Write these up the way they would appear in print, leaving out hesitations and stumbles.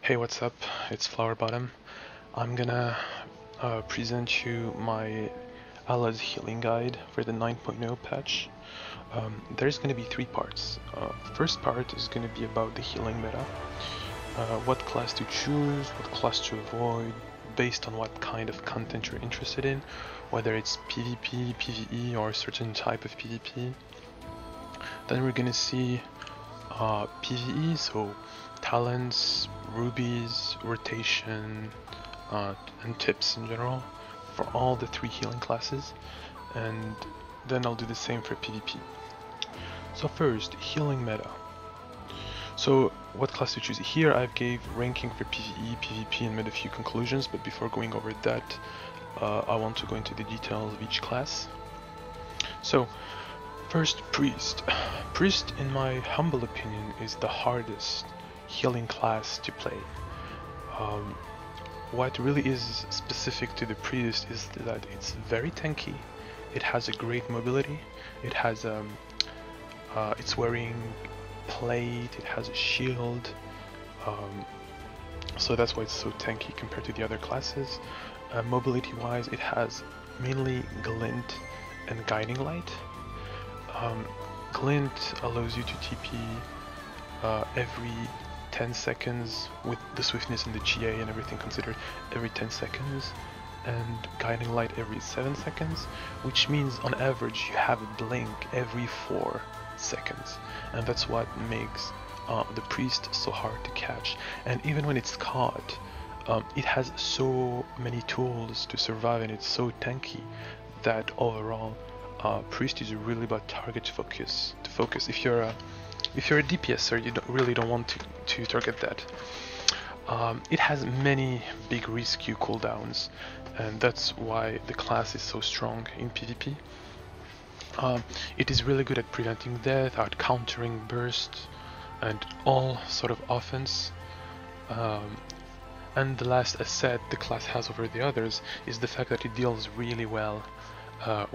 Hey, what's up? It's FlowerBottom. I'm gonna present you my Allah's healing guide for the 9.0 patch. There's gonna be three parts. First part is gonna be about the healing meta, what class to choose, what class to avoid, based on what kind of content you're interested in, whether it's PvP, PvE, or a certain type of PvP. Then we're gonna see PvE, so talents, rubies, rotation, and tips in general for all the three healing classes, and then I'll do the same for PvP. So first, healing meta. So what class to choose? Here I've gave ranking for PvE, PvP, and made a few conclusions, but before going over that, I want to go into the details of each class. So first, Priest. Priest, in my humble opinion, is the hardest healing class to play. What really is specific to the Priest is that it's very tanky, it has a great mobility, it has it's wearing plate, it has a shield, so that's why it's so tanky compared to the other classes. Mobility wise, it has mainly glint and guiding light. Glint allows you to TP every 10 seconds with the swiftness and the GA and everything considered, every 10 seconds, and guiding light every 7 seconds, which means on average you have a blink every 4 seconds, and that's what makes the Priest so hard to catch. And even when it's caught, it has so many tools to survive, and it's so tanky that overall Priest is really about target focus. If you're a DPSer, you really don't want to target that. It has many big rescue cooldowns, and that's why the class is so strong in PvP. It is really good at preventing death, at countering burst, and all sort of offense. And the last asset the class has over the others is the fact that it deals really well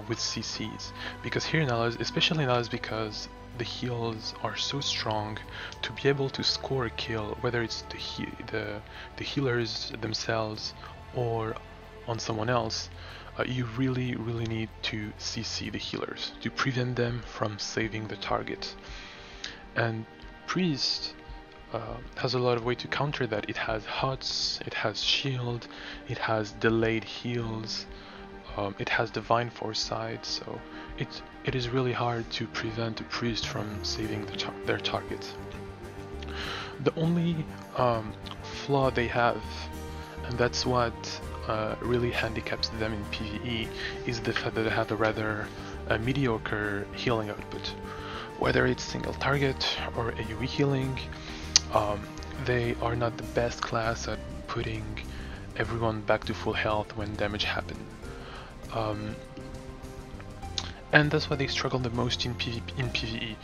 with CCs, because here in Allah's, especially in Allah's, because the heals are so strong, to be able to score a kill, whether it's the healers themselves or on someone else, you really need to CC the healers to prevent them from saving the target. And Priest has a lot of way to counter that. It has HUTs, it has shield, it has delayed heals, it has divine foresight, so it is really hard to prevent a Priest from saving their target. The only flaw they have, and that's what really handicaps them in PvE, is the fact that they have a rather mediocre healing output. Whether it's single target or AoE healing, they are not the best class at putting everyone back to full health when damage happens. And that's why they struggle the most in PvE.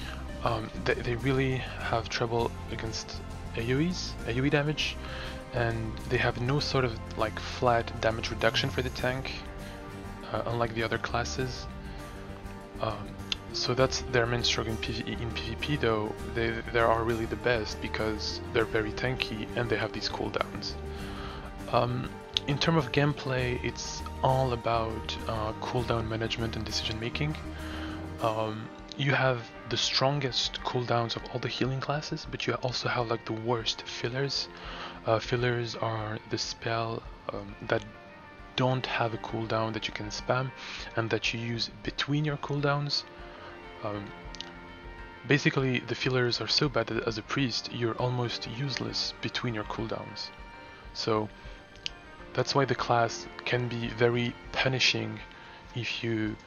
They really have trouble against AoE damage, and they have no sort of like flat damage reduction for the tank, unlike the other classes. So that's their main struggle in PvE. In PvP though, they are really the best because they're very tanky and they have these cooldowns. In terms of gameplay, it's all about cooldown management and decision making. You have the strongest cooldowns of all the healing classes, but you also have like the worst fillers. Fillers are the spell that don't have a cooldown that you can spam and that you use between your cooldowns. Basically, the fillers are so bad that as a Priest, you're almost useless between your cooldowns. So that's why the class can be very punishing if you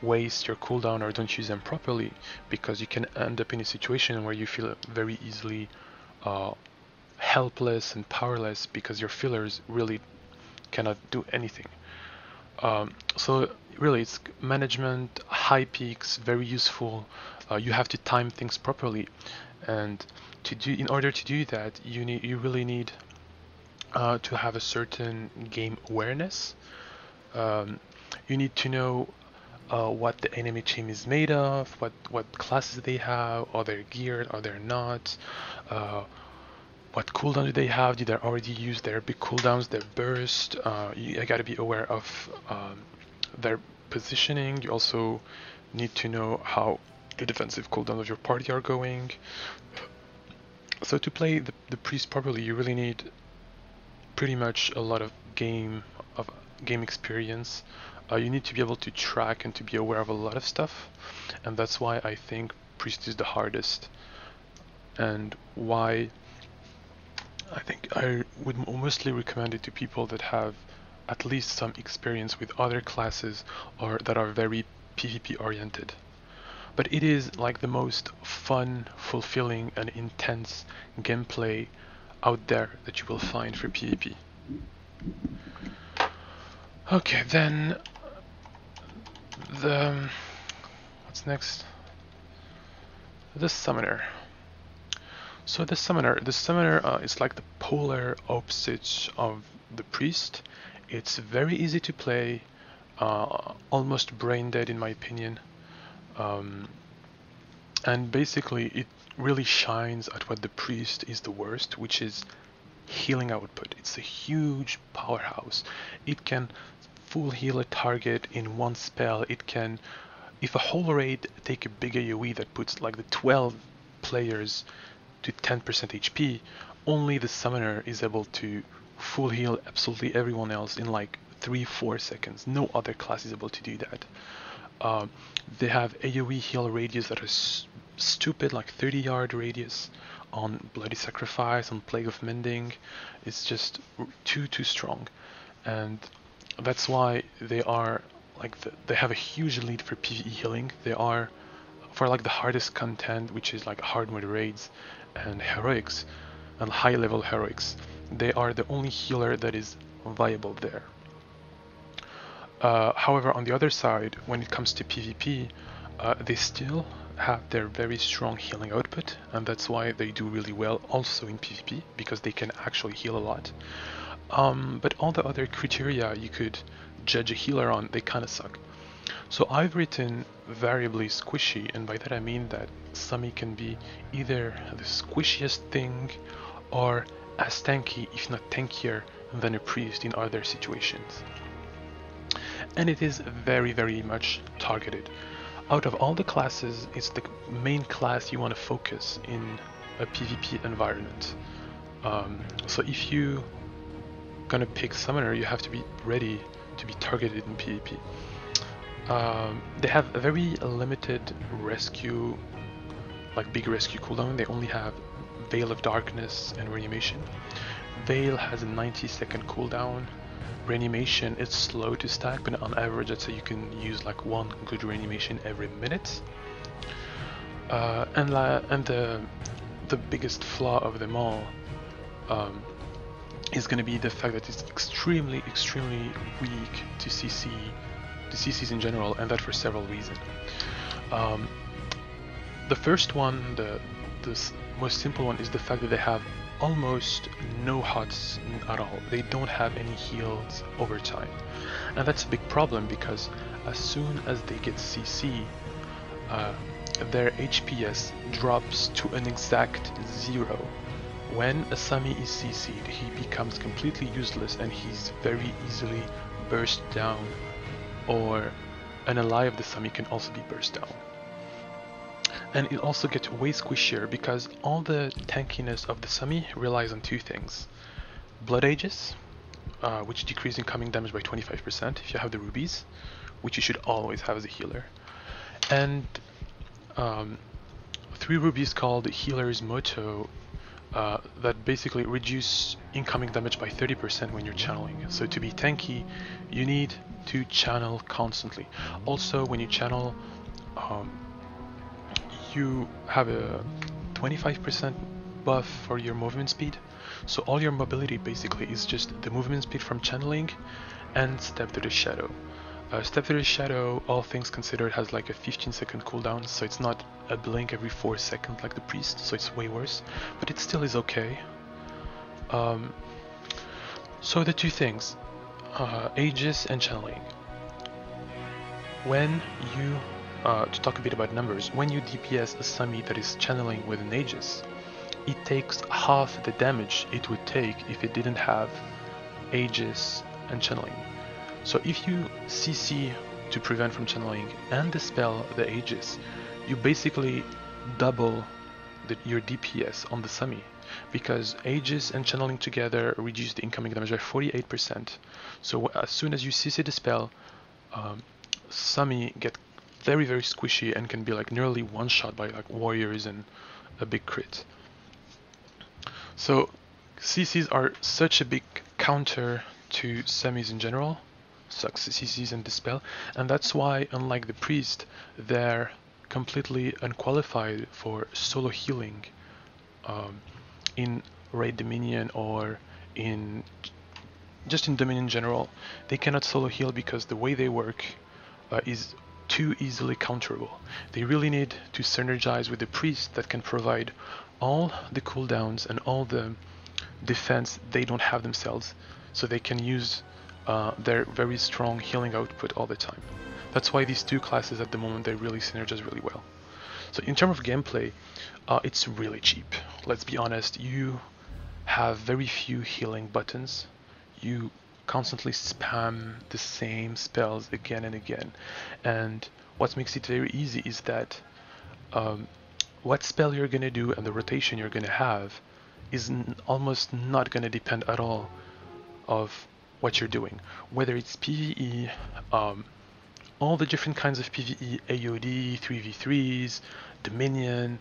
waste your cooldown or don't use them properly, because you can end up in a situation where you feel very easily helpless and powerless because your fillers really cannot do anything. So really, it's management, high peaks, very useful. You have to time things properly, and in order to do that, you really need to have a certain game awareness. You need to know what the enemy team is made of, what classes they have, are they geared, are they not, what cooldown do they have? Did they already use their big cooldowns, their burst? You gotta be aware of their positioning. You also need to know how the defensive cooldowns of your party are going. So to play the priest properly, you really need pretty much a lot of game experience. You need to be able to track and to be aware of a lot of stuff, and that's why I think priest is the hardest, and why I think I would mostly recommend it to people that have at least some experience with other classes or that are very PvP oriented. But it is like the most fun, fulfilling and intense gameplay out there that you will find for PvP. Okay, then what's next? The summoner. So the summoner is like the polar opposite of the priest. It's very easy to play, almost brain dead in my opinion, and basically it really shines at what the priest is the worst, which is healing output. It's a huge powerhouse. It can full heal a target in one spell. It can, if a whole raid take a big AoE that puts like the 12 players to 10% HP, only the summoner is able to full heal absolutely everyone else in like 3-4 seconds. No other class is able to do that. They have AoE heal radius that are stupid, like 30-yard radius on Bloody Sacrifice, on Plague of Mending. It's just too strong, and that's why they are like they have a huge lead for PvE healing. They are for like the hardest content, which is like hard mode raids and heroics and high level heroics. They are the only healer that is viable there. However, on the other side, when it comes to PvP, they still have their very strong healing output, and that's why they do really well also in PvP, because they can actually heal a lot. But all the other criteria you could judge a healer on, they kind of suck. So I've written variably squishy, and by that I mean that Sami can be either the squishiest thing or as tanky, if not tankier, than a priest in other situations. And it is very much targeted. Out of all the classes, it's the main class you want to focus in a PvP environment. So if you gonna pick summoner, you have to be ready to be targeted in PvP. They have a very limited rescue, like big rescue cooldown. They only have Veil of Darkness and Reanimation. Veil has a 90-second cooldown. Reanimation is slow to stack, but on average I'd say you can use like one good reanimation every minute. And the biggest flaw of them all is going to be the fact that it's extremely weak to CCs in general, and that for several reasons. The first one, the most simple one, is the fact that they have almost no HOTS at all. They don't have any heals over time, and that's a big problem because as soon as they get CC, their HPS drops to an exact 0. When a Sami is CC'd, he becomes completely useless and he's very easily burst down, or an ally of the Sami can also be burst down. And it also gets way squishier because all the tankiness of the Sami relies on two things. Blood Aegis, which decrease incoming damage by 25% if you have the rubies, which you should always have as a healer. And 3 rubies called Healer's Motto that basically reduce incoming damage by 30% when you're channeling. So to be tanky, you need to channel constantly. Also, when you channel, you have a 25% buff for your movement speed. So all your mobility basically is just the movement speed from channeling and Step to the Shadow. Step to the Shadow, all things considered, has like a 15-second cooldown, so it's not a blink every 4 seconds like the Priest, so it's way worse, but it still is okay. So the two things, Aegis and channeling. When you, to talk a bit about numbers, when you DPS a Sami that is channeling with an Aegis, it takes half the damage it would take if it didn't have Aegis and channeling. So if you CC to prevent from channeling and dispel the Aegis, you basically double your DPS on the Sami, because Aegis and channeling together reduce the incoming damage by 48%. So as soon as you CC dispel, Sami get very squishy and can be like nearly one shot by like warriors and a big crit. So CCs are such a big counter to Samis in general, CCs and dispel, and that's why, unlike the priest, they're completely unqualified for solo healing in raid Dominion or in just in Dominion in general. They cannot solo heal because the way they work is too easily counterable. They really need to synergize with the priest that can provide all the cooldowns and all the defense they don't have themselves, so they can use their very strong healing output all the time. That's why these two classes at the moment, they really synergize really well. So in terms of gameplay, it's really cheap. Let's be honest, you have very few healing buttons. You constantly spam the same spells again and again. And what makes it very easy is that what spell you're going to do and the rotation you're going to have is almost not going to depend at all of what you're doing. Whether it's PvE, all the different kinds of PvE, AOD, 3v3s, Dominion,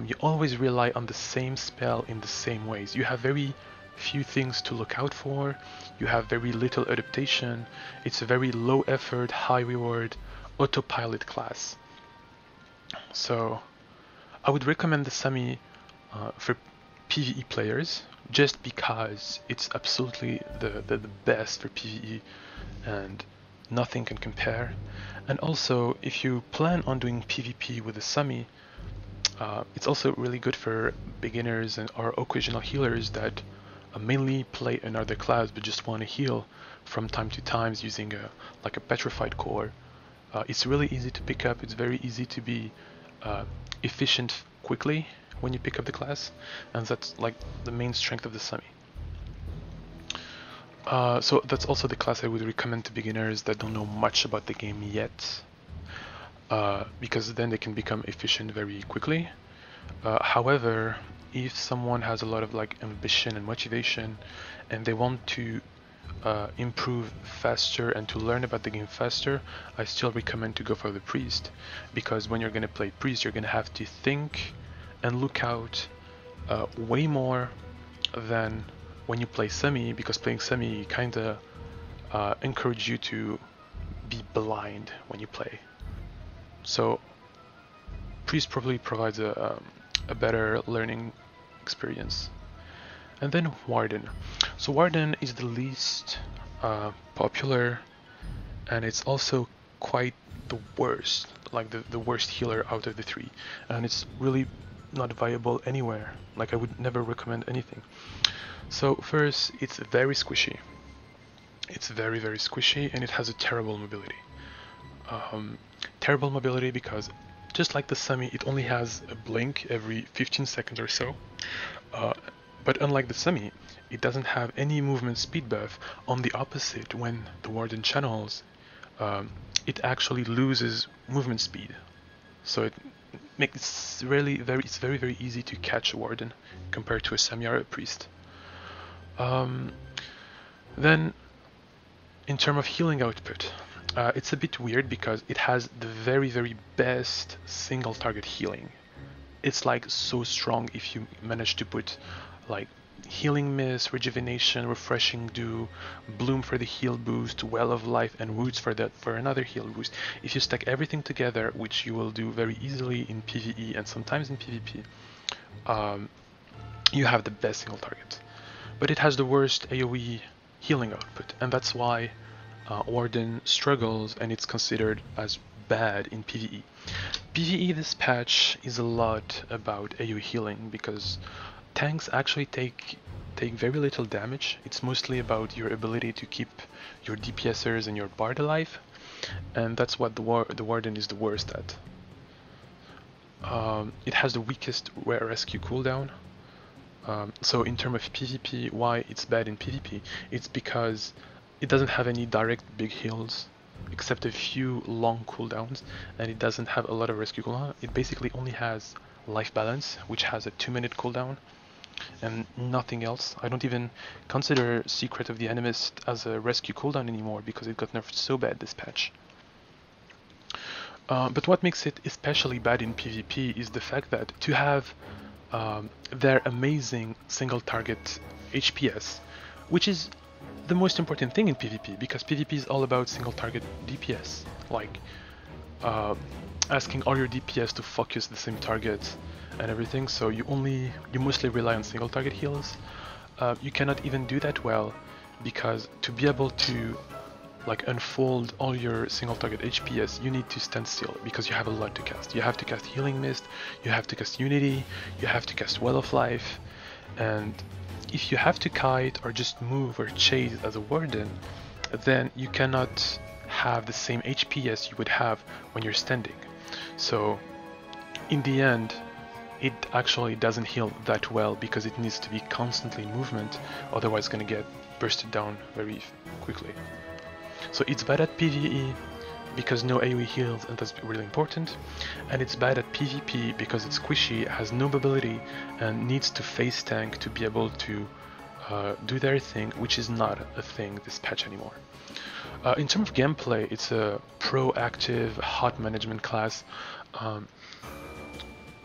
you always rely on the same spell in the same ways. You have very few things to look out for, you have very little adaptation, it's a very low effort, high reward, autopilot class. So I would recommend the Sami for PvE players, just because it's absolutely the best for PvE and nothing can compare. And also, if you plan on doing PvP with the Sami, it's also really good for beginners and or occasional healers that mainly play another class but just want to heal from time to time using like a petrified core. It's really easy to pick up, it's very easy to be efficient quickly when you pick up the class, and that's like the main strength of the Sami. So that's also the class I would recommend to beginners that don't know much about the game yet, because then they can become efficient very quickly. However, if someone has a lot of like ambition and motivation and they want to improve faster and to learn about the game faster, I still recommend to go for the priest, because when you're going to play priest, you're going to have to think and look out way more than when you play Sami, because playing Sami kind of encourage you to be blind when you play. So priest probably provides a better learning experience. And then Warden. So Warden is the least popular, and it's also quite the worst, like the worst healer out of the three, and it's really not viable anywhere. Like I would never recommend anything. So first, it's very squishy. It's very squishy, and it has a terrible mobility. Terrible mobility because just like the Sami, it only has a blink every 15 seconds or so. But unlike the Sami, it doesn't have any movement speed buff. On the opposite, when the Warden channels, it actually loses movement speed. So it makes really very easy to catch a Warden compared to a Sami or a priest. Then, in terms of healing output, it's a bit weird because it has the very best single target healing. It's like so strong if you manage to put like healing mist, rejuvenation, refreshing dew, bloom for the heal boost, well of life, and roots for another heal boost. If you stack everything together, which you will do very easily in PvE and sometimes in PvP, you have the best single target. But it has the worst AoE healing output, and that's why Warden struggles and it's considered as bad in PvE. PvE this patch is a lot about AoE healing because tanks actually take very little damage. It's mostly about your ability to keep your DPSers and your Bard alive, and that's what the Warden is the worst at. It has the weakest rare rescue cooldown, So in terms of PvP, why it's bad in PvP, it's because it doesn't have any direct big heals, except a few long cooldowns, and it doesn't have a lot of rescue cooldown. It basically only has life balance, which has a 2-minute cooldown, and nothing else. I don't even consider Secret of the Animist as a rescue cooldown anymore because it got nerfed so bad this patch. But what makes it especially bad in PvP is the fact that to have their amazing single target HPS, which is the most important thing in PvP, because PvP is all about single target DPS, like asking all your DPS to focus the same target and everything, so you mostly rely on single target heals. You cannot even do that well, because to be able to like unfold all your single target HPS, you need to stand still because you have a lot to cast. You have to cast Healing Mist, you have to cast Unity, you have to cast Well of Life, and if you have to kite or just move or chase as a Warden, then you cannot have the same HPS you would have when you're standing. So in the end, it actually doesn't heal that well because it needs to be constantly in movement, otherwise it's gonna get bursted down very quickly. So it's bad at PvE because no AoE heals, and that's really important, and it's bad at PvP because it's squishy, has no mobility, and needs to face tank to be able to do their thing, which is not a thing this patch anymore. In terms of gameplay, it's a proactive, hot management class.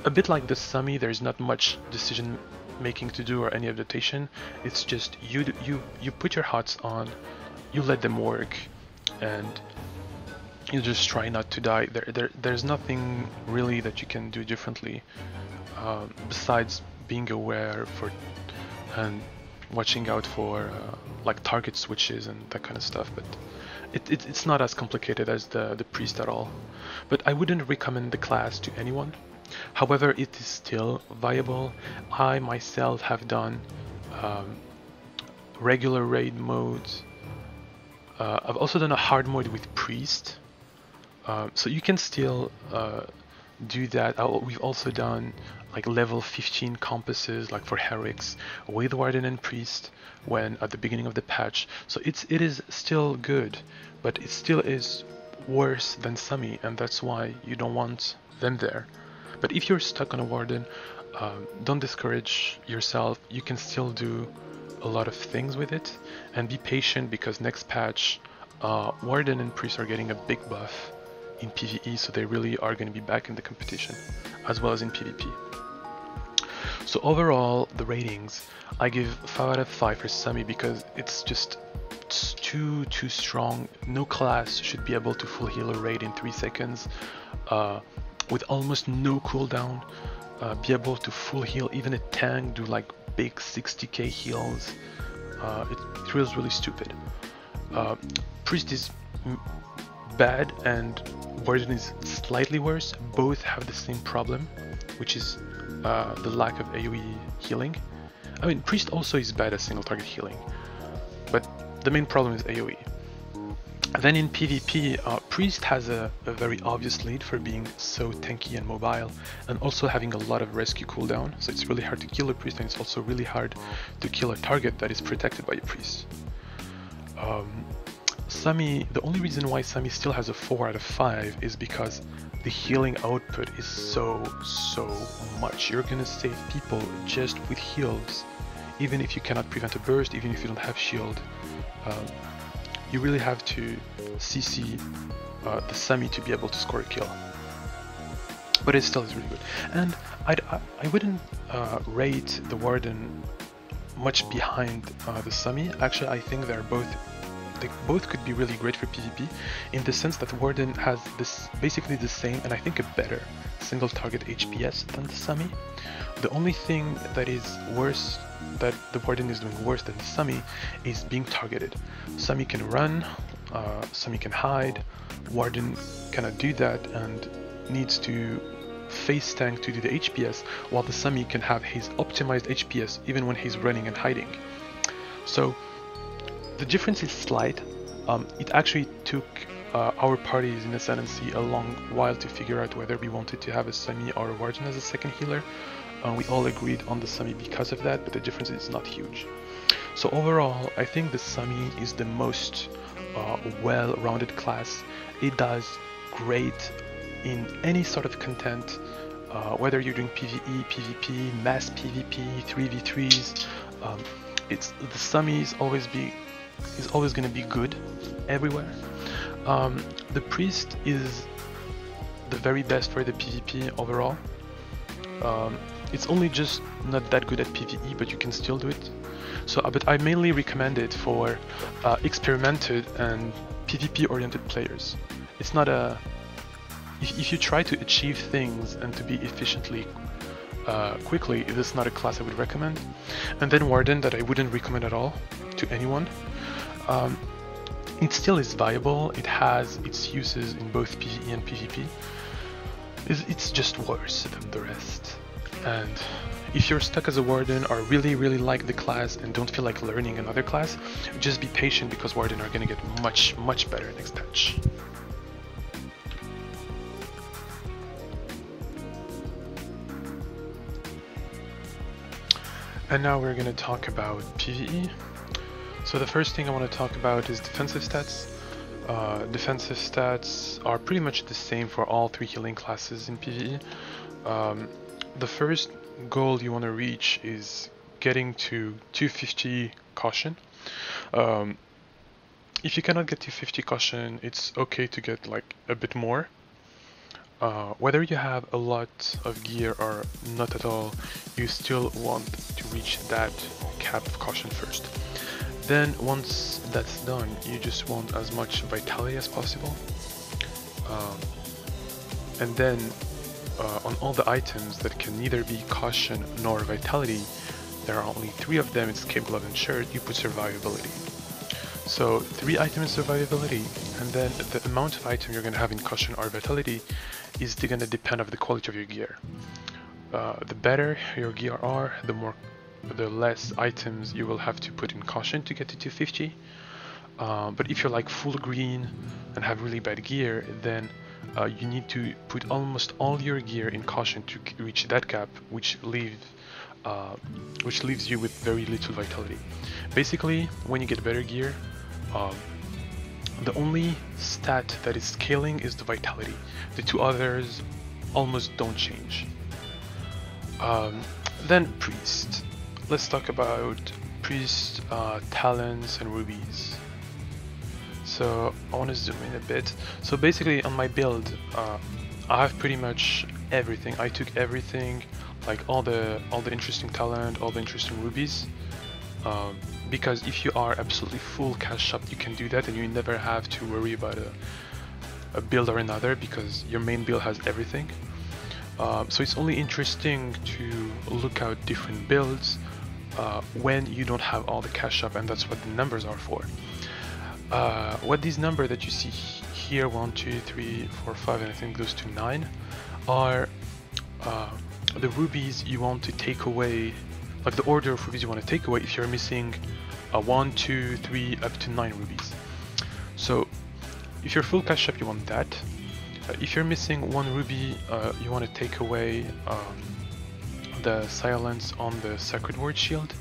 A bit like the Sami, there's not much decision making to do or any adaptation. It's just you put your hots on, you let them work, and you just try not to die. There's nothing really that you can do differently besides being aware for and watching out for like target switches and that kind of stuff. But it's not as complicated as the priest at all. But I wouldn't recommend the class to anyone. However, it is still viable. I myself have done regular raid modes. I've also done a hard mode with priest, so you can still do that. We've also done like level 15 compasses, like for Heretics, with Warden and priest when at the beginning of the patch. So it is still good, but it still is worse than Sami, and that's why you don't want them there. But if you're stuck on a Warden, don't discourage yourself. You can still do a lot of things with it, and be patient because next patch Warden and Priest are getting a big buff in PvE, so they really are going to be back in the competition as well as in PvP. So overall, the ratings, I give 5 out of 5 for Sami because it's too strong. No class should be able to full heal a raid in 3 seconds with almost no cooldown, be able to full heal even a tank, do like big 60k heals. It feels really stupid. Priest is bad and Warden is slightly worse. Both have the same problem, which is the lack of AoE healing. I mean, Priest also is bad at single target healing, but the main problem is AoE. Then in PvP, Priest has a very obvious lead for being so tanky and mobile, and also having a lot of rescue cooldown, so it's really hard to kill a Priest, and it's also really hard to kill a target that is protected by a Priest. Sami, the only reason why Sami still has a 4 out of 5 is because the healing output is so much. You're gonna save people just with heals, even if you cannot prevent a burst, even if you don't have shield. You really have to CC the Sami to be able to score a kill. But it still is really good. And I wouldn't rate the Warden much behind the Sami. Actually, I think they both could be really great for PvP, in the sense that Warden has basically the same, and I think a better, single target HPS than the Sami. The only thing that is worse, that the Warden is doing worse than the Sami, is being targeted. Sami can run, Sami can hide, Warden cannot do that and needs to face tank to do the HPS, while the Sami can have his optimized HPS even when he's running and hiding. So the difference is slight. It actually took our parties in Ascendancy a long while to figure out whether we wanted to have a Sami or a Warden as a second healer. We all agreed on the Sami because of that, but the difference is not huge. So overall, I think the Sami is the most well-rounded class. It does great in any sort of content, whether you're doing PvE, PvP, mass PvP, 3v3s. The Sami is always going to be good everywhere. The Priest is the very best for the PvP overall. It's only just not that good at PvE, but you can still do it. So, but I mainly recommend it for experimented and PvP-oriented players. It's not a... If you try to achieve things and to be efficiently quickly, this is not a class I would recommend. And then Warden, that I wouldn't recommend at all to anyone. It still is viable. It has its uses in both PvE and PvP. It's just worse than the rest. And if you're stuck as a Warden or really like the class and don't feel like learning another class, just be patient because Warden are gonna get much better next patch. And now we're gonna talk about PvE. So the first thing I want to talk about is defensive stats. Defensive stats are pretty much the same for all three healing classes in PvE. The first goal you want to reach is getting to 250 caution. If you cannot get to 50 caution, it's okay to get like a bit more. Whether you have a lot of gear or not at all, you still want to reach that cap of caution first. Then once that's done, you just want as much vitality as possible. And then on all the items that can neither be caution nor vitality, there are only 3 of them, it's cape, glove, and shirt, you put survivability. So 3 items survivability, and then the amount of item you're going to have in caution or vitality is going to depend on the quality of your gear. The better your gear are, the less items you will have to put in caution to get to 250. But if you're like full green and have really bad gear, then you need to put almost all your gear in caution to reach that cap, which leaves you with very little vitality. Basically, when you get better gear, the only stat that is scaling is the vitality. The 2 others almost don't change. Then Priest. Let's talk about Priest, talents, and rubies. So I want to zoom in a bit. So basically on my build, I have pretty much everything. I took everything, like all the interesting talent, all the interesting rubies. Because if you are absolutely full cash shop, you can do that and you never have to worry about a build or another because your main build has everything. So it's only interesting to look out different builds when you don't have all the cash up, and that's what the numbers are for. What these numbers that you see here, 1, 2, 3, 4, 5, and I think goes to 9, are the rubies you want to take away, like the order of rubies you want to take away if you're missing 1, 2, 3, up to 9 rubies. So if you're full cash up, you want that. If you're missing 1 ruby, you want to take away the silence on the Sacred Word Shield.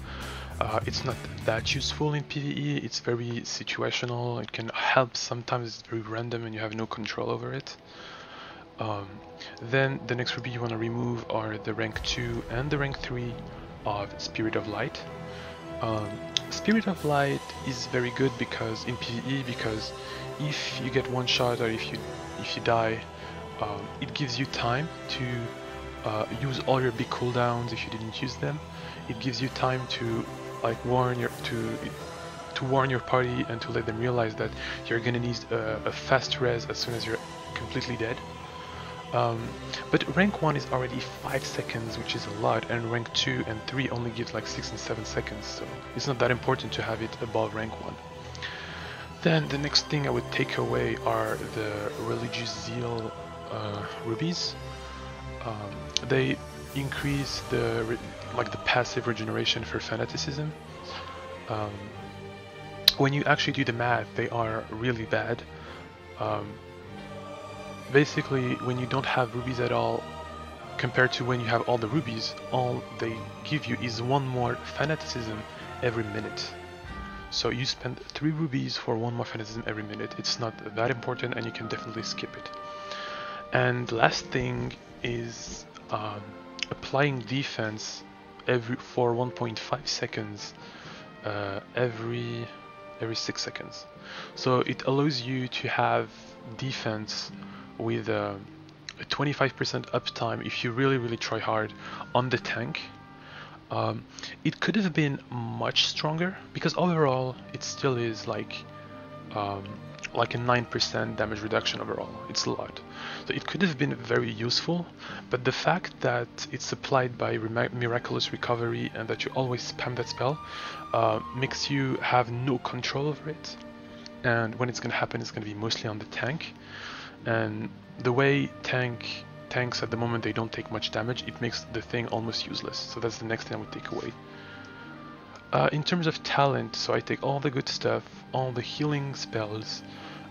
It's not that useful in PvE, it's very situational, it can help sometimes, it's very random and you have no control over it. Then the next ruby you want to remove are the rank 2 and the rank 3 of Spirit of Light. Spirit of Light is very good because in PvE, because if you get one shot or if you die, it gives you time to use all your big cooldowns if you didn't use them. It gives you time to like warn your party and to let them realize that you're gonna need a fast res as soon as you're completely dead. But rank 1 is already 5 seconds, which is a lot, and rank 2 and 3 only gives like 6 and 7 seconds, so it's not that important to have it above rank 1. Then the next thing I would take away are the Religious Zeal rubies. They increase the passive regeneration for fanaticism. When you actually do the math, they are really bad. Basically, when you don't have rubies at all, compared to when you have all the rubies, all they give you is one more fanaticism every minute. So you spend 3 rubies for one more fanaticism every minute. It's not that important and you can definitely skip it. And last thing is applying defense for 1.5 seconds every 6 seconds. So it allows you to have defense with a 25% uptime if you really try hard on the tank. It could have been much stronger because overall it still is like a 9% damage reduction overall. It's a lot. So it could have been very useful, but the fact that it's applied by miraculous recovery and that you always spam that spell makes you have no control over it. And when it's going to happen, it's going to be mostly on the tank. And the way tanks at the moment, they don't take much damage, it makes the thing almost useless. So that's the next thing I would take away. In terms of talent, so I take all the good stuff, all the healing spells.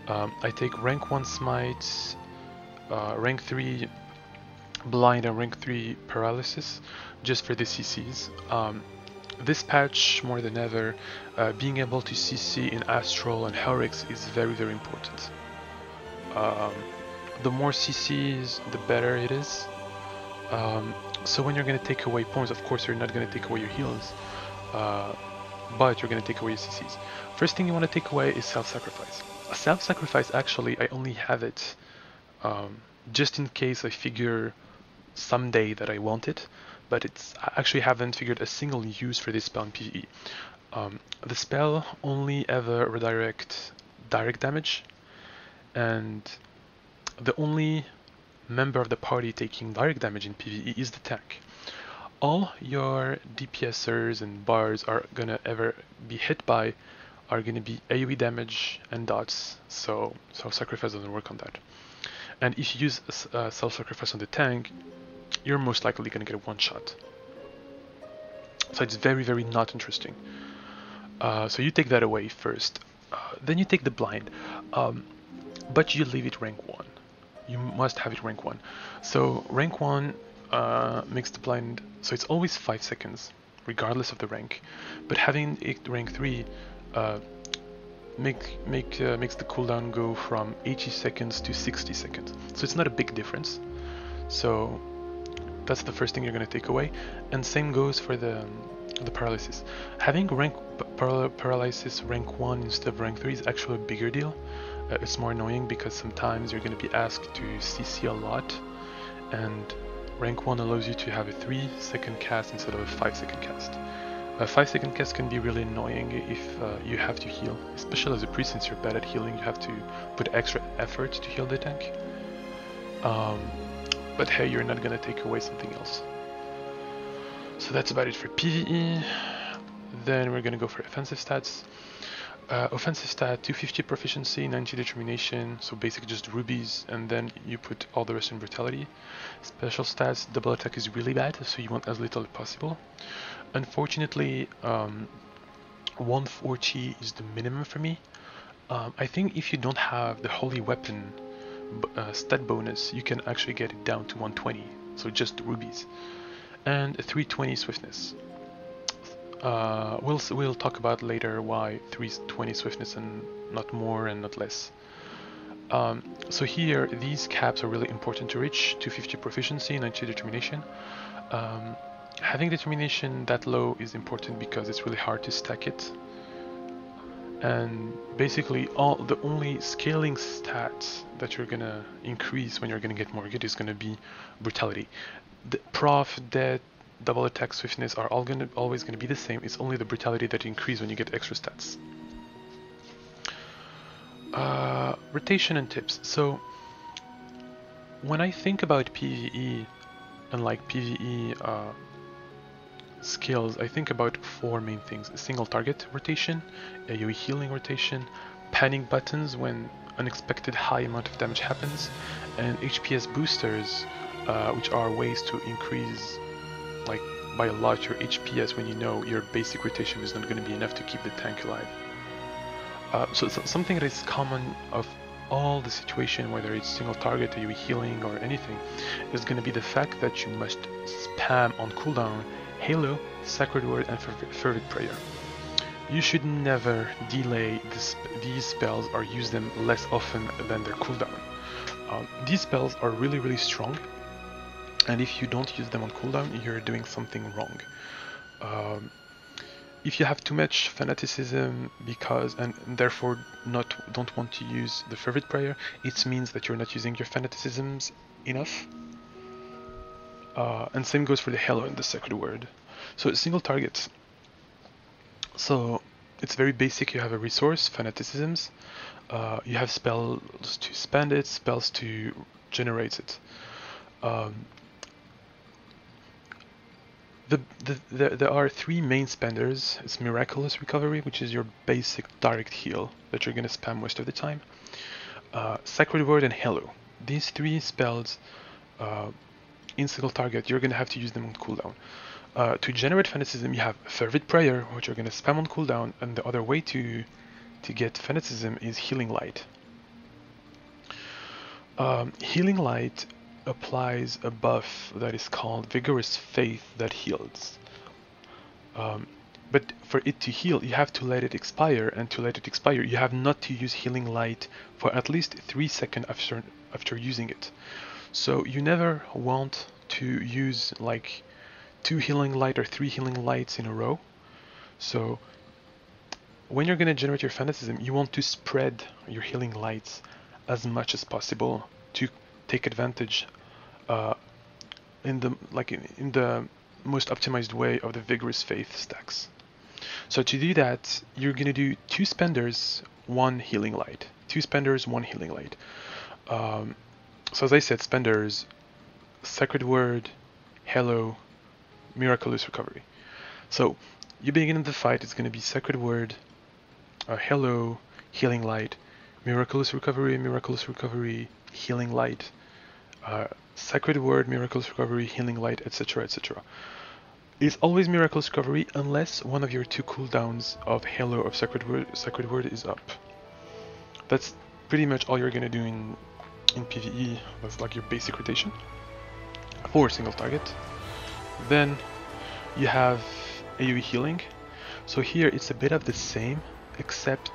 I take rank 1 smite, rank 3 blind and rank 3 paralysis just for the CCs. This patch, more than ever, being able to CC in Astral and Helrix is very important. The more CCs, the better it is. So when you're going to take away points, of course you're not going to take away your heals, but you're going to take away your CCs. First thing you want to take away is self-sacrifice. Self-sacrifice, actually, I only have it just in case I figure someday that I want it, but I actually haven't figured a single use for this spell in PvE. The spell only ever redirects direct damage, and the only member of the party taking direct damage in PvE is the tank. All your DPSers and bars are gonna ever be hit by are gonna be AoE damage and dots, so self-sacrifice doesn't work on that. And if you use self-sacrifice on the tank, you're most likely gonna get a one-shot. So it's very not interesting. So you take that away first. Then you take the blind, but you leave it rank 1. You must have it rank 1. So rank 1 makes the blind, so it's always 5 seconds, regardless of the rank. But having it rank 3 makes the cooldown go from 80 seconds to 60 seconds. So it's not a big difference. So that's the first thing you're going to take away. And same goes for the paralysis. Having paralysis rank 1 instead of rank 3 is actually a bigger deal. It's more annoying because sometimes you're going to be asked to CC a lot, and rank 1 allows you to have a 3-second cast instead of a 5-second cast. A 5-second cast can be really annoying if you have to heal, especially as a priest. Since you're bad at healing, you have to put extra effort to heal the tank. But hey, you're not going to take away something else. So that's about it for PvE. Then we're going to go for offensive stats. Offensive stat, 250 proficiency, 90 determination, so basically just rubies, and then you put all the rest in brutality. Special stats, double attack is really bad, so you want as little as possible. Unfortunately, 140 is the minimum for me. I think if you don't have the holy weapon stat bonus, you can actually get it down to 120, so just rubies. And 320 swiftness. We'll talk about later why 320 swiftness and not more and not less. So here, these caps are really important to reach: 250 proficiency, 90 determination. Having determination that low is important because it's really hard to stack it. And basically, the only scaling stats that you're gonna increase when you're gonna get more good is gonna be brutality. The prof, death, double attack, swiftness are always going to be the same. It's only the brutality that increase when you get extra stats. Rotation and tips. So when I think about PvE and like PvE skills, I think about 4 main things: single target rotation, AoE healing rotation, panic buttons when unexpected high amount of damage happens, and HPS boosters, which are ways to increase like by a lot your HPS when you know your basic rotation is not going to be enough to keep the tank alive. So something that is common of all the situation, whether it's single target, AoE healing, or anything, is going to be the fact that you must spam on cooldown Halo, Sacred Word, and Fervid Prayer. You should never delay these spells or use them less often than their cooldown. These spells are really strong, and if you don't use them on cooldown, you're doing something wrong. If you have too much fanaticism and therefore don't want to use the Fervid Prayer, it means that you're not using your fanaticisms enough. And same goes for the Halo and the Sacred Word. So single targets. So it's very basic. You have a resource, fanaticisms. You have spells to spend it, spells to generate it. There are three main spenders. It's Miraculous Recovery, which is your basic direct heal that you're going to spam most of the time. Sacred Word and Halo. These three spells in single target, you're going to have to use them on cooldown. To generate fanaticism, you have Fervid Prayer, which you're going to spam on cooldown, and the other way to get fanaticism is Healing Light. Healing Light applies a buff that is called Vigorous Faith that heals. But for it to heal, you have to let it expire, and to let it expire, you have not to use Healing Light for at least 3 seconds after using it. So you never want to use like 2 Healing Light or 3 Healing Lights in a row. So when you're going to generate your fanaticism, you want to spread your Healing Lights as much as possible to take advantage in the most optimized way of the Vigorous Faith stacks. So to do that, you're going to do 2 spenders, 1 Healing Light. 2 spenders, 1 Healing Light. So as I said, spenders, Sacred Word, Halo, Miraculous Recovery. So you begin the fight, it's going to be Sacred Word, Halo, Healing Light, Miraculous Recovery, Healing Light, Sacred Word, Miraculous Recovery, Healing Light, etc, etc. It's always Miraculous Recovery unless one of your 2 cooldowns of Halo or Sacred Word is up. That's pretty much all you're going to do in PvE. That's like your basic rotation for single target. Then you have AoE healing. So here it's a bit of the same, except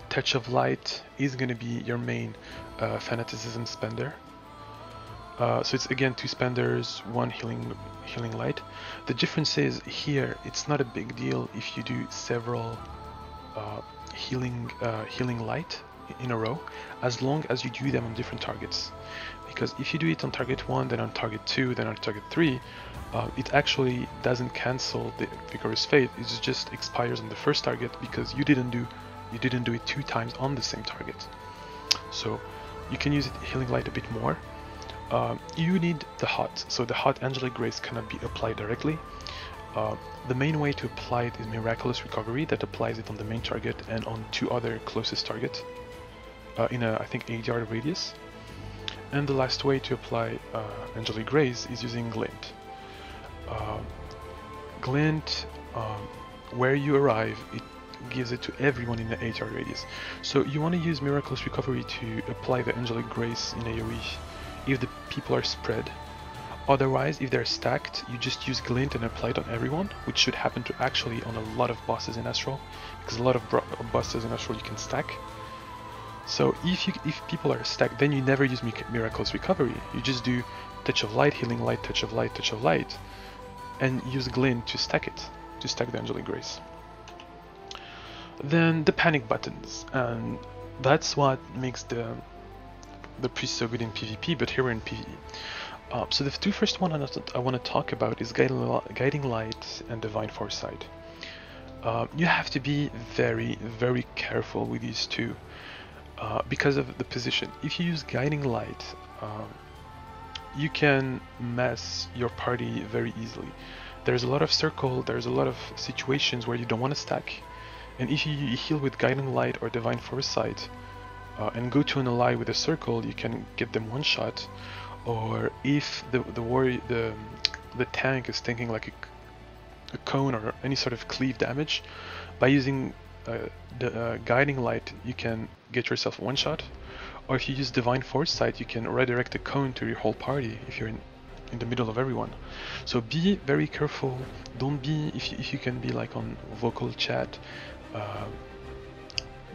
Touch of Light is going to be your main fanaticism spender. So it's again 2 spenders, 1 healing light. The difference is here it's not a big deal if you do several healing light in a row, as long as you do them on different targets. Because if you do it on target 1, then on target 2, then on target 3, it actually doesn't cancel the Vigorous Faith. It just expires on the first target because you didn't do it 2 times on the same target. So you can use it Healing Light a bit more. You need the hot, so the hot Angelic Grace cannot be applied directly. The main way to apply it is Miraculous Recovery, that applies it on the main target and on 2 other closest targets in a, I think, 8 yard radius. And the last way to apply Angelic Grace is using Glint. Glint, where you arrive, it gives it to everyone in the 8 yard radius. So you want to use Miraculous Recovery to apply the Angelic Grace in AoE if the people are spread. Otherwise, if they're stacked, you just use Glint and apply it on everyone, which should happen to actually on a lot of bosses in Astral, because a lot of bosses in Astral you can stack. So if people are stacked, then you never use Miraculous Recovery. You just do Touch of Light, Healing Light, Touch of Light, Touch of Light, and use Glint to stack it, to stack the Angelic Grace. Then the panic buttons, and that's what makes the priest so good in PvP, but here we're in PvE. So the 2 first one I want to talk about is Guiding Light and Divine Foresight. You have to be very, very careful with these 2 because of the position. If you use Guiding Light, you can mess your party very easily. There's a lot of circle, there's a lot of situations where you don't want to stack, and if you heal with Guiding Light or Divine Foresight and go to an ally with a circle, you can get them one shot. Or if the tank is tanking like a cone or any sort of cleave damage, by using Guiding Light, you can get yourself one shot, or if you use Divine Foresight, you can redirect a cone to your whole party if you're in the middle of everyone. So be very careful. Don't be, if you can be like on vocal chat,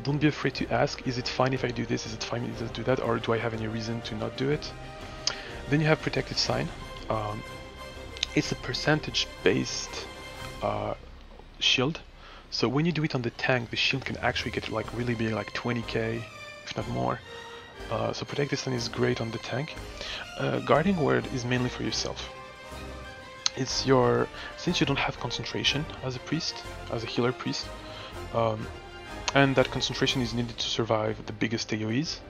don't be afraid to ask, is it fine if I do this, is it fine if I do that, or do I have any reason to not do it? Then you have Protective Sign. It's a percentage based shield. So when you do it on the tank, the shield can actually get like really big, like 20k, if not more. So Protective Sign is great on the tank. Guarding Word is mainly for yourself. It's your, since you don't have concentration as a priest, as a healer priest, and that concentration is needed to survive the biggest AoEs,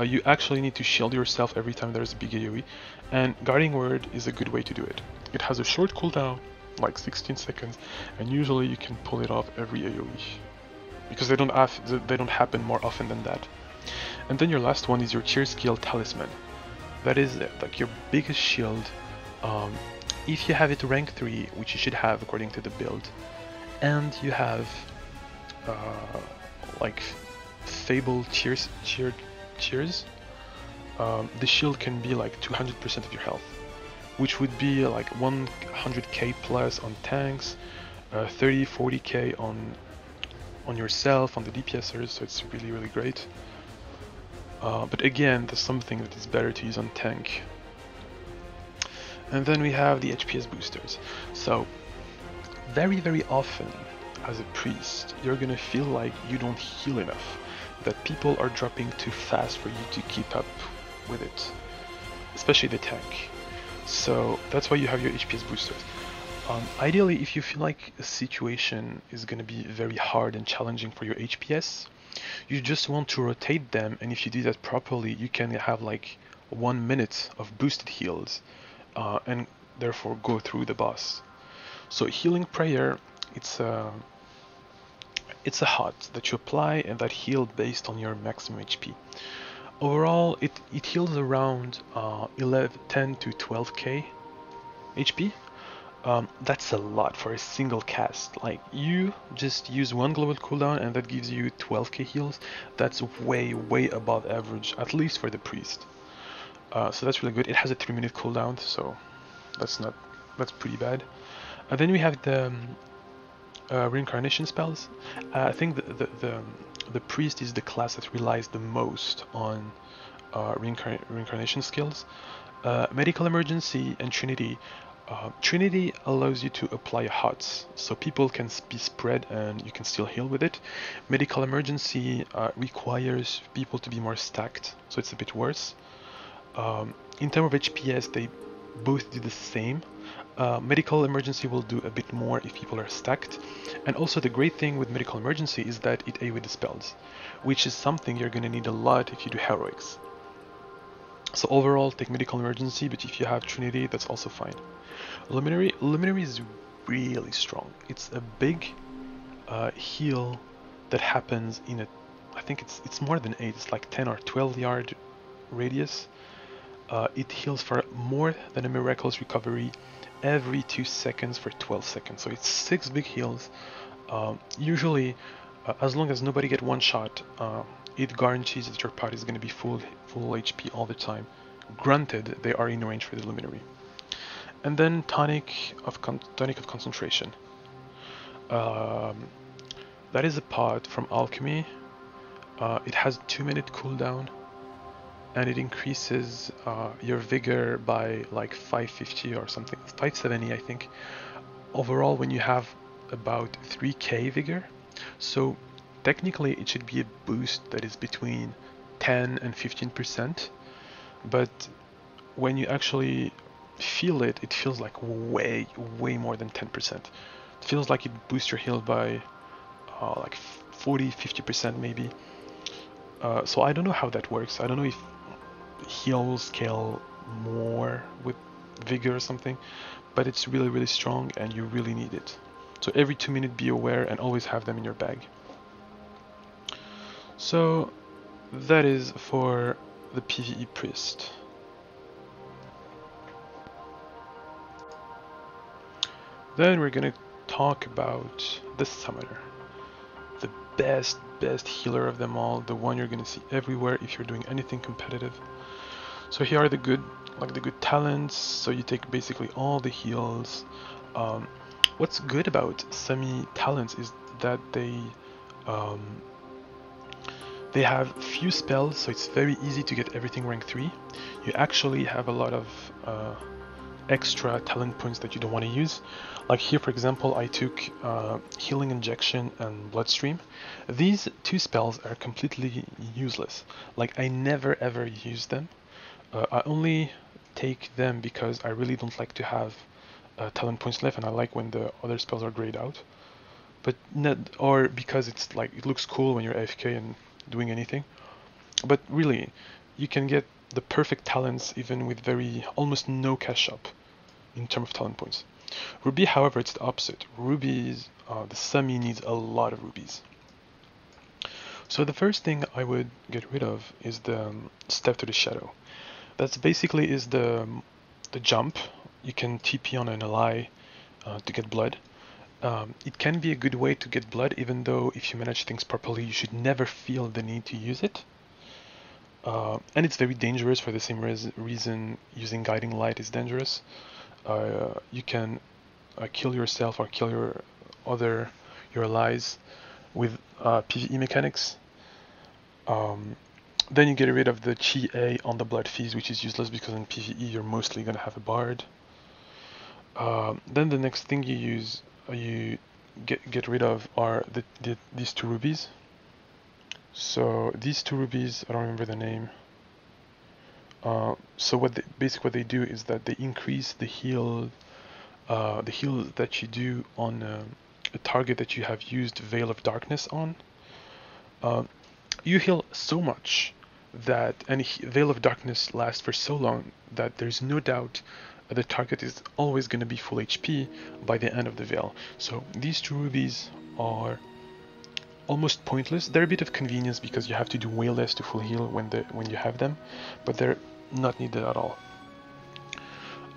you actually need to shield yourself every time there's a big AoE, and Guarding Word is a good way to do it. It has a short cooldown, like 16 seconds, and usually you can pull it off every AoE, because they don't happen more often than that. And then your last one is your tier skill Talisman. That is like your biggest shield. If you have it rank 3, which you should have according to the build, and you have like Fable tiers, the shield can be like 200% of your health, which would be like 100k plus on tanks, 30-40k on yourself, on the DPSers, so it's really, really great. But again, there's something that is better to use on tank. And then we have the HPS boosters. So very, very often as a priest, you're gonna feel like you don't heal enough, that people are dropping too fast for you to keep up with it, especially the tank. So that's why you have your HPS boosters. Ideally, if you feel like a situation is gonna be very hard and challenging for your HPS, you just want to rotate them, and if you do that properly, you can have like 1 minute of boosted heals, and therefore go through the boss. So Healing Prayer, it's a HUD that you apply and that heals based on your maximum HP. Overall, it heals around 10 to 12k HP. That's a lot for a single cast. Like, you just use one global cooldown and that gives you 12k heals. That's way, way above average, at least for the priest. So that's really good. It has a 3-minute cooldown, so that's pretty bad. And then we have the reincarnation spells. I think the priest is the class that relies the most on reincarnation skills. Medical Emergency and Trinity. Trinity allows you to apply HUDs, so people can be spread and you can still heal with it. Medical Emergency requires people to be more stacked, so it's a bit worse. In terms of HPS, they both do the same. Medical Emergency will do a bit more if people are stacked, and also the great thing with Medical Emergency is that it AoE dispels, which is something you're going to need a lot if you do Heroics. So overall, take Medical Emergency, but if you have Trinity, that's also fine. Luminary is really strong. It's a big heal that happens in a, I think it's more than 8, it's like 10 or 12 yard radius. It heals for more than a Miraculous Recovery every 2 seconds for 12 seconds. So it's 6 big heals. Usually, as long as nobody get one shot, it guarantees that your party is going to be full HP all the time. Granted, they are in range for the Luminary. And then Tonic of Concentration. That is a pod from Alchemy. It has a 2-minute cooldown, and it increases your vigor by like 550 or something, 570 I think. Overall, when you have about 3k vigor, so technically it should be a boost that is between 10 and 15%, but when you actually feel it, it feels like way more than 10%. It feels like it boosts your heal by like 40-50% maybe. So I don't know how that works. I don't know if heal will scale more with vigor or something, but it's really strong and you really need it. So every 2 minutes be aware and always have them in your bag. So that is for the PvE priest. Then we're gonna talk about the summoner. the best healer of them all, the one you're gonna see everywhere if you're doing anything competitive. So here are the good talents. So you take basically all the heals. What's good about semi talents is that they have few spells, so it's very easy to get everything rank 3. You actually have a lot of extra talent points that you don't want to use. Like here, for example, I took Healing Injection and Bloodstream. These two spells are completely useless. Like, I never ever use them. I only take them because I really don't like to have talent points left, and I like when the other spells are grayed out. But not, or because it's like, it looks cool when you're AFK and doing anything. But really, you can get the perfect talents even with almost no cash up in terms of talent points. Ruby, however, it's the opposite. Rubies, the semi needs a lot of rubies. So the first thing I would get rid of is the Step to the Shadow. That's basically is the jump. You can TP on an ally to get blood. It can be a good way to get blood, even though if you manage things properly, you should never feel the need to use it. And it's very dangerous for the same reason using Guiding Light is dangerous. You can kill yourself or kill your allies with PvE mechanics. Then you get rid of the Chi A on the Blood Fizz, which is useless because in PvE you're mostly gonna have a bard. Then the next thing you get rid of are these two rubies. So these two rubies, I don't remember the name. So what they do is that they increase the heal that you do on a target that you have used Veil of Darkness on. You heal so much that, and Veil of Darkness lasts for so long that there's no doubt the target is always going to be full HP by the end of the Veil. So these two rubies are almost pointless. They're a bit of convenience because you have to do way less to full heal when you have them, but they're not needed at all.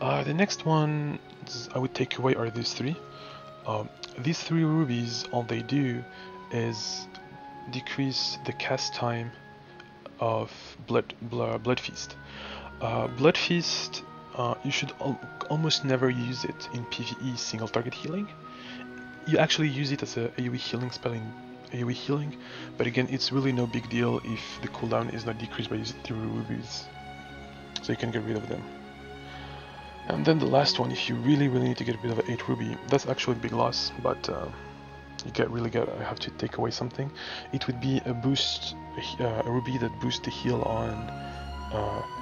The next one I would take away are these three. These three rubies, all they do is decrease the cast time of Blood Feast. Blood Feast, you should almost never use it in PvE single target healing. You actually use it as a AoE healing spell in AoE healing, but again, it's really no big deal if the cooldown is not decreased by using 3 rubies, so you can get rid of them. And then the last one, if you really need to get rid of 8 ruby, that's actually a big loss, but I have to take away something. It would be a ruby that boosts the heal on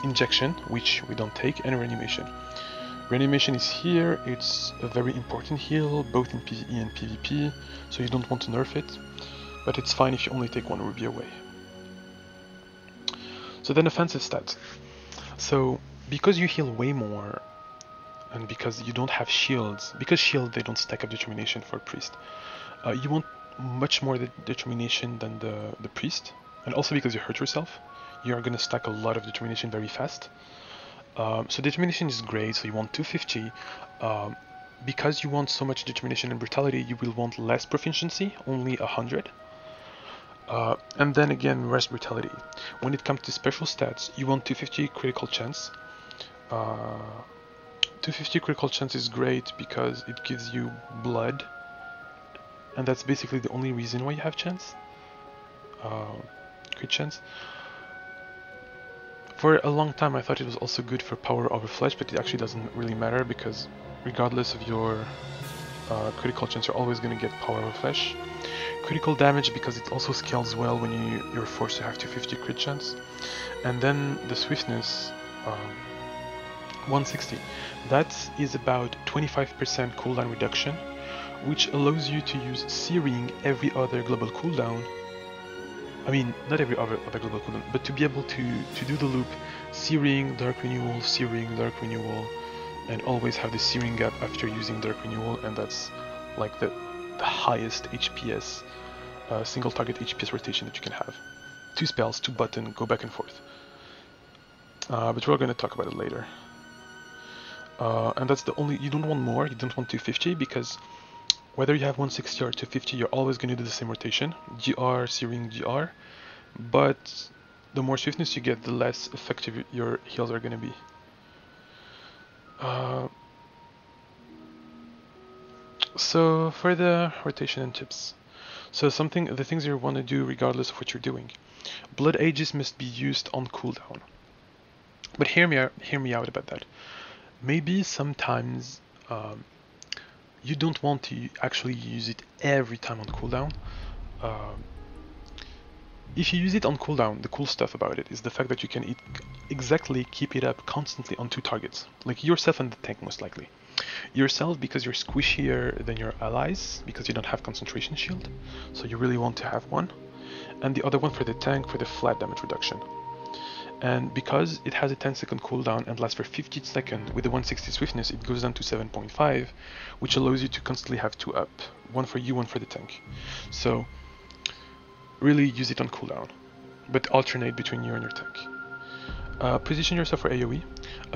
injection, which we don't take, and reanimation. Reanimation is here. It's a very important heal, both in PvE and PvP, so you don't want to nerf it, but it's fine if you only take 1 ruby away. So then offensive stats. So because you heal way more, and because you don't have shields, because shield they don't stack up determination for priest, you want much more determination than the priest, and also because you hurt yourself, you are going to stack a lot of determination very fast. So determination is great, so you want 250. Because you want so much determination and brutality, you will want less proficiency, only 100. And then again, less brutality. When it comes to special stats, you want 250 critical chance. 250 critical chance is great because it gives you blood, and that's basically the only reason why you have chance. Crit chance. For a long time I thought it was also good for power over flesh, but it actually doesn't really matter because regardless of your critical chance, you're always going to get power over flesh. Critical damage because it also scales well when you're forced to have 250 crit chance. And then the swiftness, 160. That is about 25% cooldown reduction, which allows you to use Searing every other global cooldown. I mean, not every other global cooldown, but to be able to do the loop, Searing, Dark Renewal, Searing, Dark Renewal, and always have the Searing gap after using Dark Renewal, and that's like the highest HPS, single target HPS rotation that you can have. 2 spells, 2 buttons, go back and forth. But we're going to talk about it later. And that's the only, you don't want more, you don't want 250, because whether you have 160 or 250, you're always going to do the same rotation, GR, C-ring, GR, but the more swiftness you get, the less effective your heals are going to be. So for the rotation and tips, so the things you want to do regardless of what you're doing. Blood Aegis must be used on cooldown. But hear me out about that. Maybe sometimes you don't want to actually use it every time on cooldown. If you use it on cooldown, the cool stuff about it is the fact that you can exactly keep it up constantly on 2 targets, like yourself and the tank most likely. Yourself because you're squishier than your allies, because you don't have concentration shield, so you really want to have one. And the other one for the tank for the flat damage reduction. And because it has a 10-second cooldown and lasts for 50 seconds, with the 160 swiftness it goes down to 7.5, which allows you to constantly have 2 up, one for you, one for the tank. So really use it on cooldown, but alternate between you and your tank. Position yourself for AoE.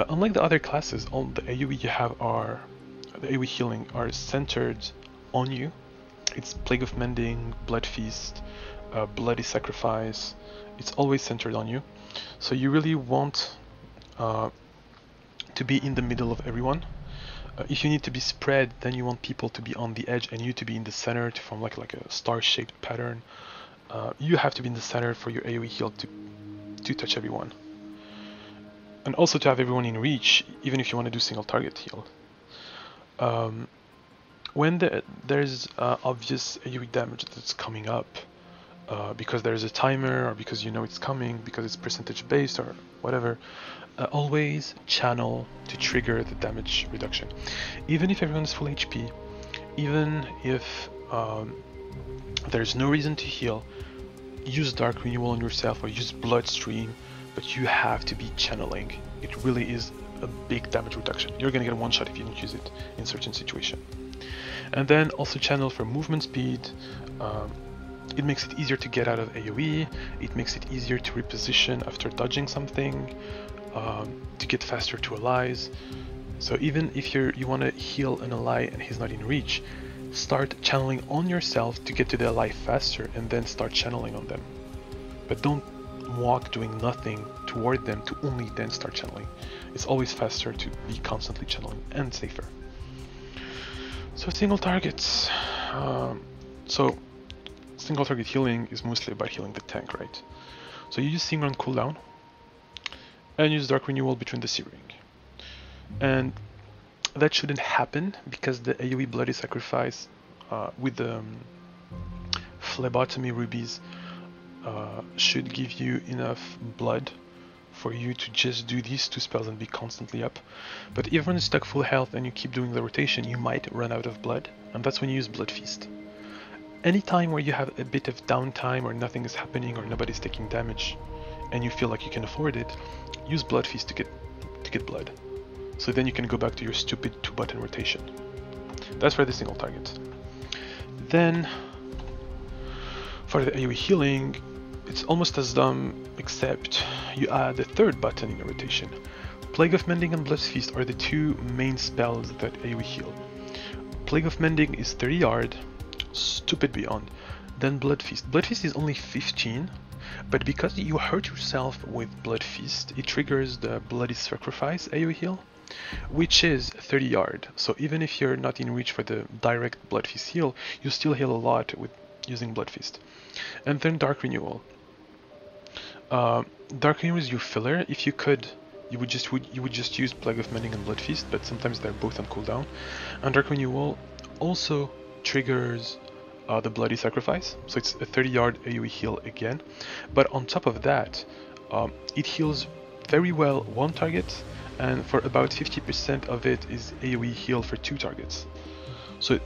Unlike the other classes, all the AoE you have the AoE healing are centered on you. It's Plague of Mending, Blood Feast, Bloody Sacrifice. It's always centered on you. So you really want to be in the middle of everyone. If you need to be spread, then you want people to be on the edge and you to be in the center to form like a star-shaped pattern. You have to be in the center for your AoE heal to touch everyone. And also to have everyone in reach, even if you want to do single target heal. When there's obvious AoE damage that's coming up, because there's a timer, or because you know it's coming, because it's percentage based or whatever, always channel to trigger the damage reduction. Even if everyone's full HP, even if there's no reason to heal, use Dark Renewal on yourself or use Bloodstream, but you have to be channeling. It really is a big damage reduction. You're gonna get one shot if you don't use it in certain situation. And then also channel for movement speed. It makes it easier to get out of AoE, it makes it easier to reposition after dodging something, to get faster to allies. So even if you want to heal an ally and he's not in reach, start channeling on yourself to get to the ally faster and then start channeling on them. But don't walk doing nothing toward them to only then start channeling. It's always faster to be constantly channeling and safer. So single targets. Single target healing is mostly about healing the tank, right? So you use Sing on cooldown and use Dark Renewal between the C-ring. And that shouldn't happen because the AoE Bloody Sacrifice with the phlebotomy rubies should give you enough blood for you to just do these 2 spells and be constantly up. But if you're stuck full health and you keep doing the rotation, you might run out of blood, and that's when you use Blood Feast. Anytime where you have a bit of downtime or nothing is happening or nobody's taking damage and you feel like you can afford it, use Blood Feast to get blood. So then you can go back to your stupid 2-button rotation. That's for the single target. Then for the AoE healing, it's almost as dumb, except you add a 3rd button in your rotation. Plague of Mending and Blood Feast are the 2 main spells that AoE heal. Plague of Mending is 30 yard, stupid beyond. Then Blood Feast. Blood Feast is only 15, but because you hurt yourself with Blood Feast, it triggers the Bloody Sacrifice AoE heal, which is 30 yard. So even if you're not in reach for the direct Blood Feast heal, you still heal a lot with using Blood Feast. And then Dark Renewal. Dark Renewal is your filler. If you could, you would just use Plague of Mending and Blood Feast, but sometimes they're both on cooldown. And Dark Renewal also triggers the Bloody Sacrifice, so it's a 30 yard AoE heal again. But on top of that, it heals very well 1 target, and for about 50% of it is AoE heal for 2 targets. So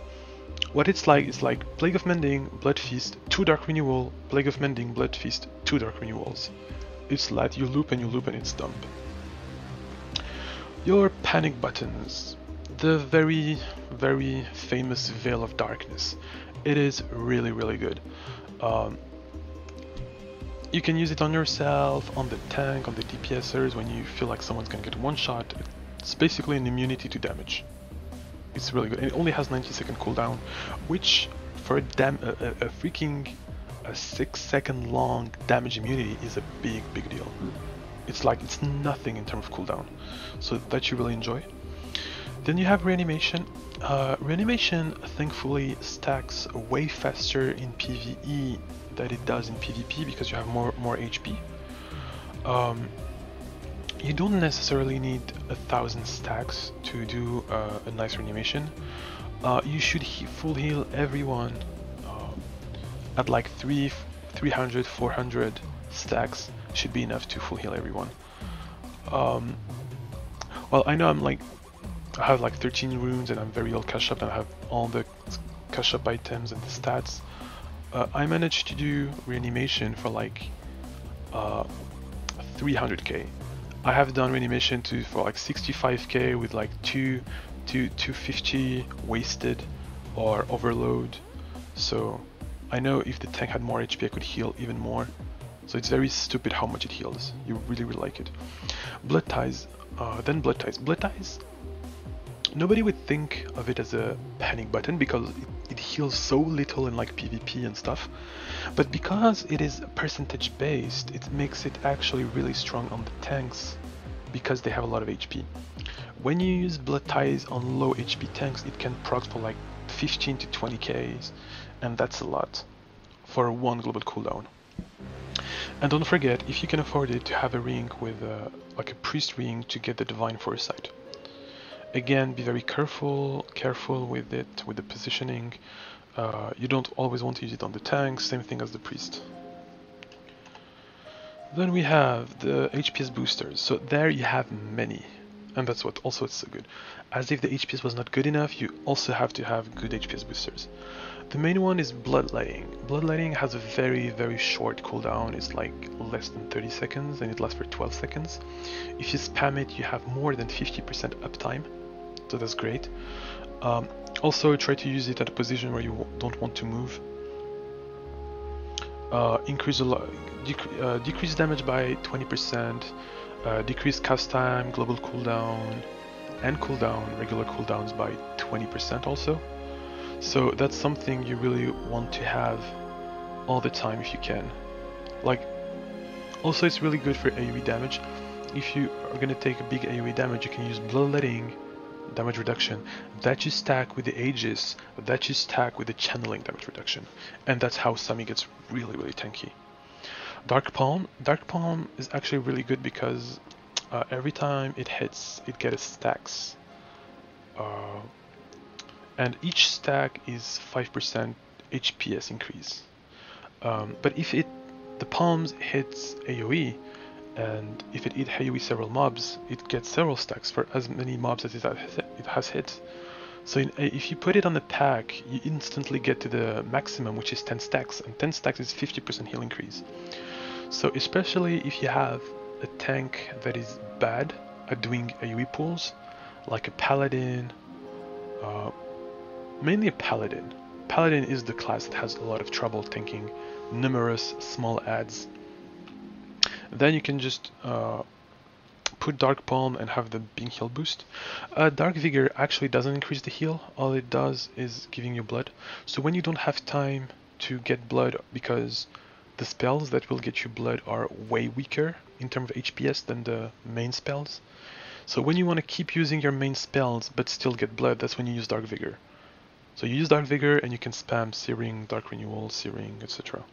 what it's like is like Plague of Mending, Blood Feast, 2 Dark Renewal, Plague of Mending, Blood Feast, 2 Dark Renewals. It's like you loop and it's dumb. Your panic buttons. The very, very famous Veil of Darkness. It is really, really good. You can use it on yourself, on the tank, on the DPSers when you feel like someone's gonna get one shot. It's basically an immunity to damage. It's really good, and it only has 90-second cooldown, which for a freaking 6-second long damage immunity is a big deal. It's like it's nothing in terms of cooldown, so that you really enjoy. Then you have reanimation. Reanimation thankfully stacks way faster in PvE than it does in PvP because you have more HP. You don't necessarily need 1,000 stacks to do a nice reanimation. You should full heal everyone at like 300, 400 stacks should be enough to full heal everyone. Well, I know I have like 13 runes and I'm very well cash up and I have all the cash up items and the stats. I managed to do reanimation for like 300k. I have done reanimation for like 65k with like 250 wasted or overload. So I know if the tank had more HP I could heal even more. So it's very stupid how much it heals. You really like it. Blood ties, then blood ties. Blood ties, nobody would think of it as a panic button because it heals so little in like PvP and stuff. But because it is percentage based, it makes it actually really strong on the tanks because they have a lot of HP. When you use blood ties on low HP tanks, it can proc for like 15 to 20k, and that's a lot for one global cooldown. And don't forget, if you can afford it, to have a ring with like a priest ring to get the divine foresight. Again, be very careful with it, with the positioning. You don't always want to use it on the tank, same thing as the priest. Then we have the HPS boosters. So there you have many, and that's what also it's so good. As if the HPS was not good enough, you also have to have good HPS boosters. The main one is Bloodletting. Bloodletting has a very short cooldown. It's like less than 30 seconds and it lasts for 12 seconds. If you spam it, you have more than 50% uptime, so that's great. Also try to use it at a position where you don't want to move. Decrease damage by 20%, decrease cast time, global cooldown, and regular cooldowns by 20% also. So that's something you really want to have all the time if you can. Like, also it's really good for AoE damage. If you are gonna take a big AoE damage, you can use Bloodletting damage reduction that you stack with the Aegis, that you stack with the channeling damage reduction, and that's how Sami gets really tanky. Dark Palm is actually really good because every time it hits, it gets stacks. And each stack is 5% HPS increase. But if the palms hits AoE, and if it hits AoE several mobs, it gets several stacks for as many mobs as it has hit. So if you put it on the pack, you instantly get to the maximum, which is 10 stacks, and 10 stacks is 50% heal increase. So especially if you have a tank that is bad at doing AoE pulls, like a Paladin, mainly a Paladin. Paladin is the class that has a lot of trouble tanking numerous small adds. Then you can just put Dark Palm and have the being heal boost. Dark Vigor actually doesn't increase the heal, all it does is giving you blood. So when you don't have time to get blood because the spells that will get you blood are way weaker in terms of HPS than the main spells. So when you want to keep using your main spells but still get blood, that's when you use Dark Vigor. So you use Dark Vigor and you can spam Searing, Dark Renewal, Searing, etc.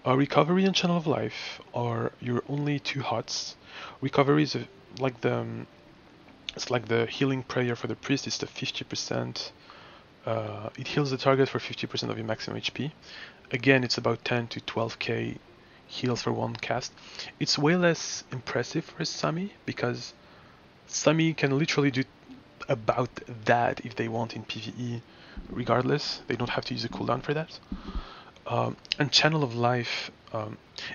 Recovery and Channel of Life are your only two HOTS. Recovery is like the healing prayer for the priest. It's the 50%. It heals the target for 50% of your maximum HP. Again, it's about 10 to 12k heals for one cast. It's way less impressive for Sami because Sami can literally do about that if they want in PvE regardless. They don't have to use a cooldown for that. And Channel of Life,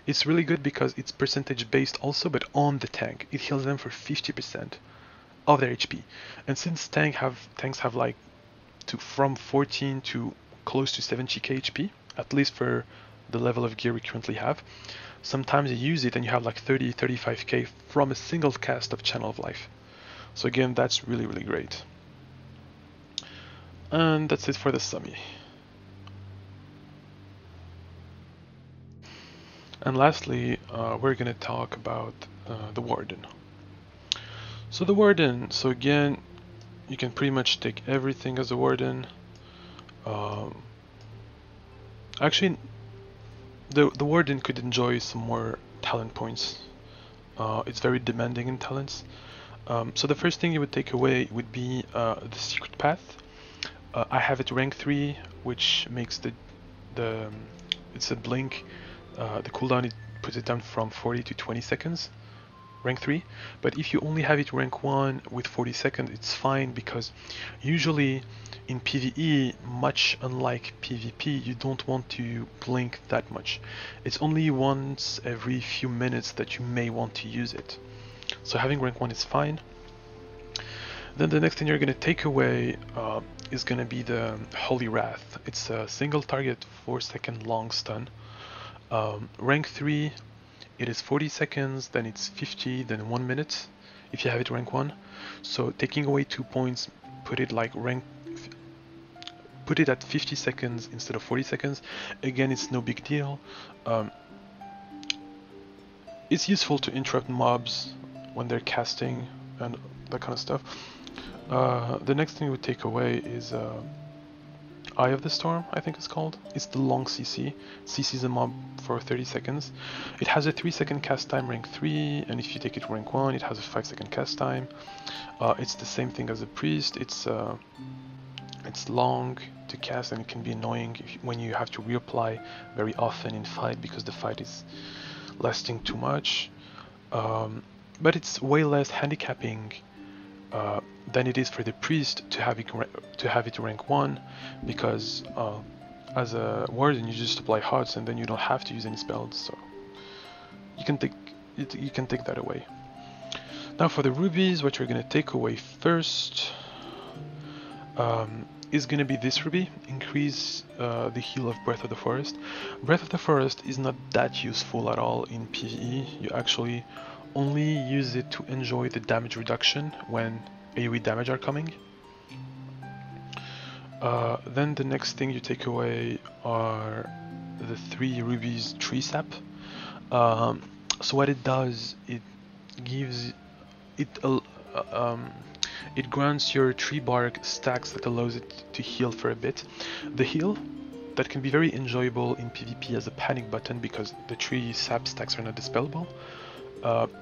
it's really good because it's percentage based also, but on the tank. It heals them for 50% of their HP. And since tanks have like from 14 to close to 70k HP, at least for the level of gear we currently have, sometimes you use it and you have like 30-35k from a single cast of Channel of Life. So again, that's really great. And that's it for the summy. And lastly, we're gonna talk about the Warden. So the Warden, so again, you can pretty much take everything as a Warden. Actually, the Warden could enjoy some more talent points. It's very demanding in talents. So the first thing you would take away would be the secret path. I have it rank 3, which makes it's a blink. The cooldown, it puts it down from 40 to 20 seconds, rank 3. But if you only have it rank 1 with 40 seconds, it's fine, because usually in PvE, much unlike PvP, you don't want to blink that much. It's only once every few minutes that you may want to use it. So having rank 1 is fine. Then the next thing you're going to take away is going to be the Holy Wrath. It's a single target 4-second long stun. Rank 3, it is 40 seconds, then it's 50, then 1 minute if you have it rank 1. So taking away 2 points, put it at 50 seconds instead of 40 seconds. Again, it's no big deal. It's useful to interrupt mobs when they're casting and that kind of stuff. The next thing we take away is Eye of the Storm, I think it's called. It's the long CC. CC's a mob for 30 seconds. It has a 3-second cast time, rank 3, and if you take it rank 1, it has a 5-second cast time. It's the same thing as a priest. It's long to cast, and it can be annoying when you have to reapply very often in fight, because the fight is lasting too much. But it's way less handicapping than it is for the priest to have it rank 1, because as a warden you just apply HOTS and then you don't have to use any spells, so you can take that away. Now for the rubies, what you're going to take away first is going to be this ruby. Increase the heal of Breath of the Forest. Breath of the Forest is not that useful at all in PvE. You actually only use it to enjoy the damage reduction when AoE damage are coming. Then the next thing you take away are the 3 rubies tree sap. So what it does, it gives it grants your tree bark stacks that allows it to heal for a bit. The heal that can be very enjoyable in PvP as a panic button, because the tree sap stacks are not dispellable.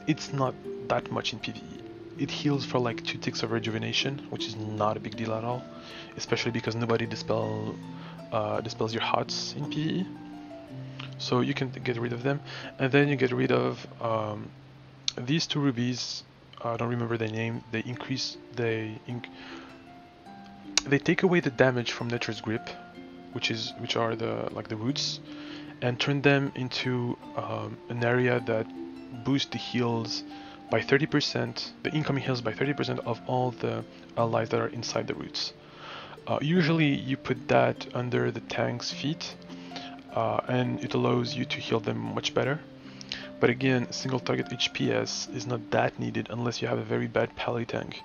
It's not that much in PvE. It heals for like 2 ticks of rejuvenation, which is not a big deal at all, especially because nobody dispels your HOTS in PvE. So you can get rid of them, and then you get rid of these 2 rubies. I don't remember their name. They take away the damage from Nature's Grip, which are the roots, and turn them into an area that boosts the heals by 30%, the incoming heals by 30% of all the allies that are inside the roots. Usually you put that under the tank's feet, and it allows you to heal them much better. But again, single target HPS is not that needed unless you have a very bad pally tank.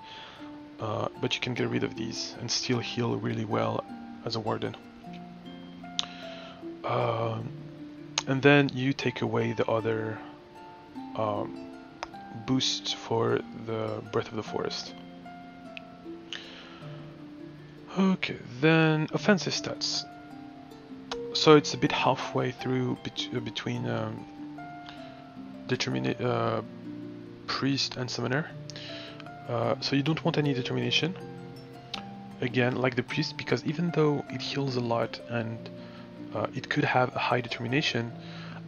But you can get rid of these and still heal really well as a warden. And then you take away the other boost for the Breath of the Forest. Okay, then offensive stats. So it's a bit halfway through between priest and summoner. So you don't want any determination, again like the priest, because even though it heals a lot and it could have a high determination,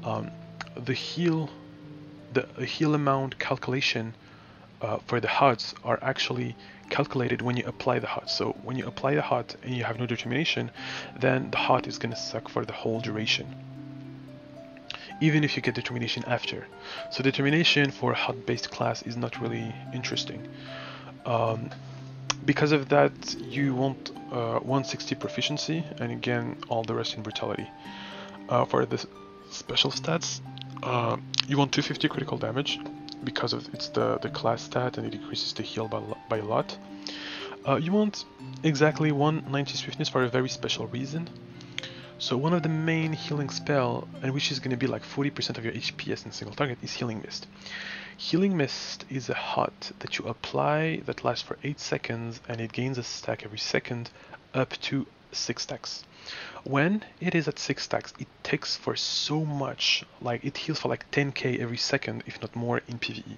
the heal amount calculation for the HOTS are actually calculated when you apply the HOT. So when you apply the HOT and you have no determination, then the HOT is going to suck for the whole duration, even if you get determination after. So determination for a HOT-based class is not really interesting. Because of that, you want 160 proficiency, and again, all the rest in brutality. For the special stats, you want 250 critical damage, because of it's the class stat and it increases the heal by a lot. You want exactly 190 swiftness for a very special reason. So one of the main healing spell, and which is going to be like 40% of your HPS in single target, is Healing Mist. Healing Mist is a hut that you apply that lasts for 8 seconds, and it gains a stack every second up to 6 stacks. When it is at 6 stacks, it takes for so much, like it heals for like 10k every second, if not more, in PvE.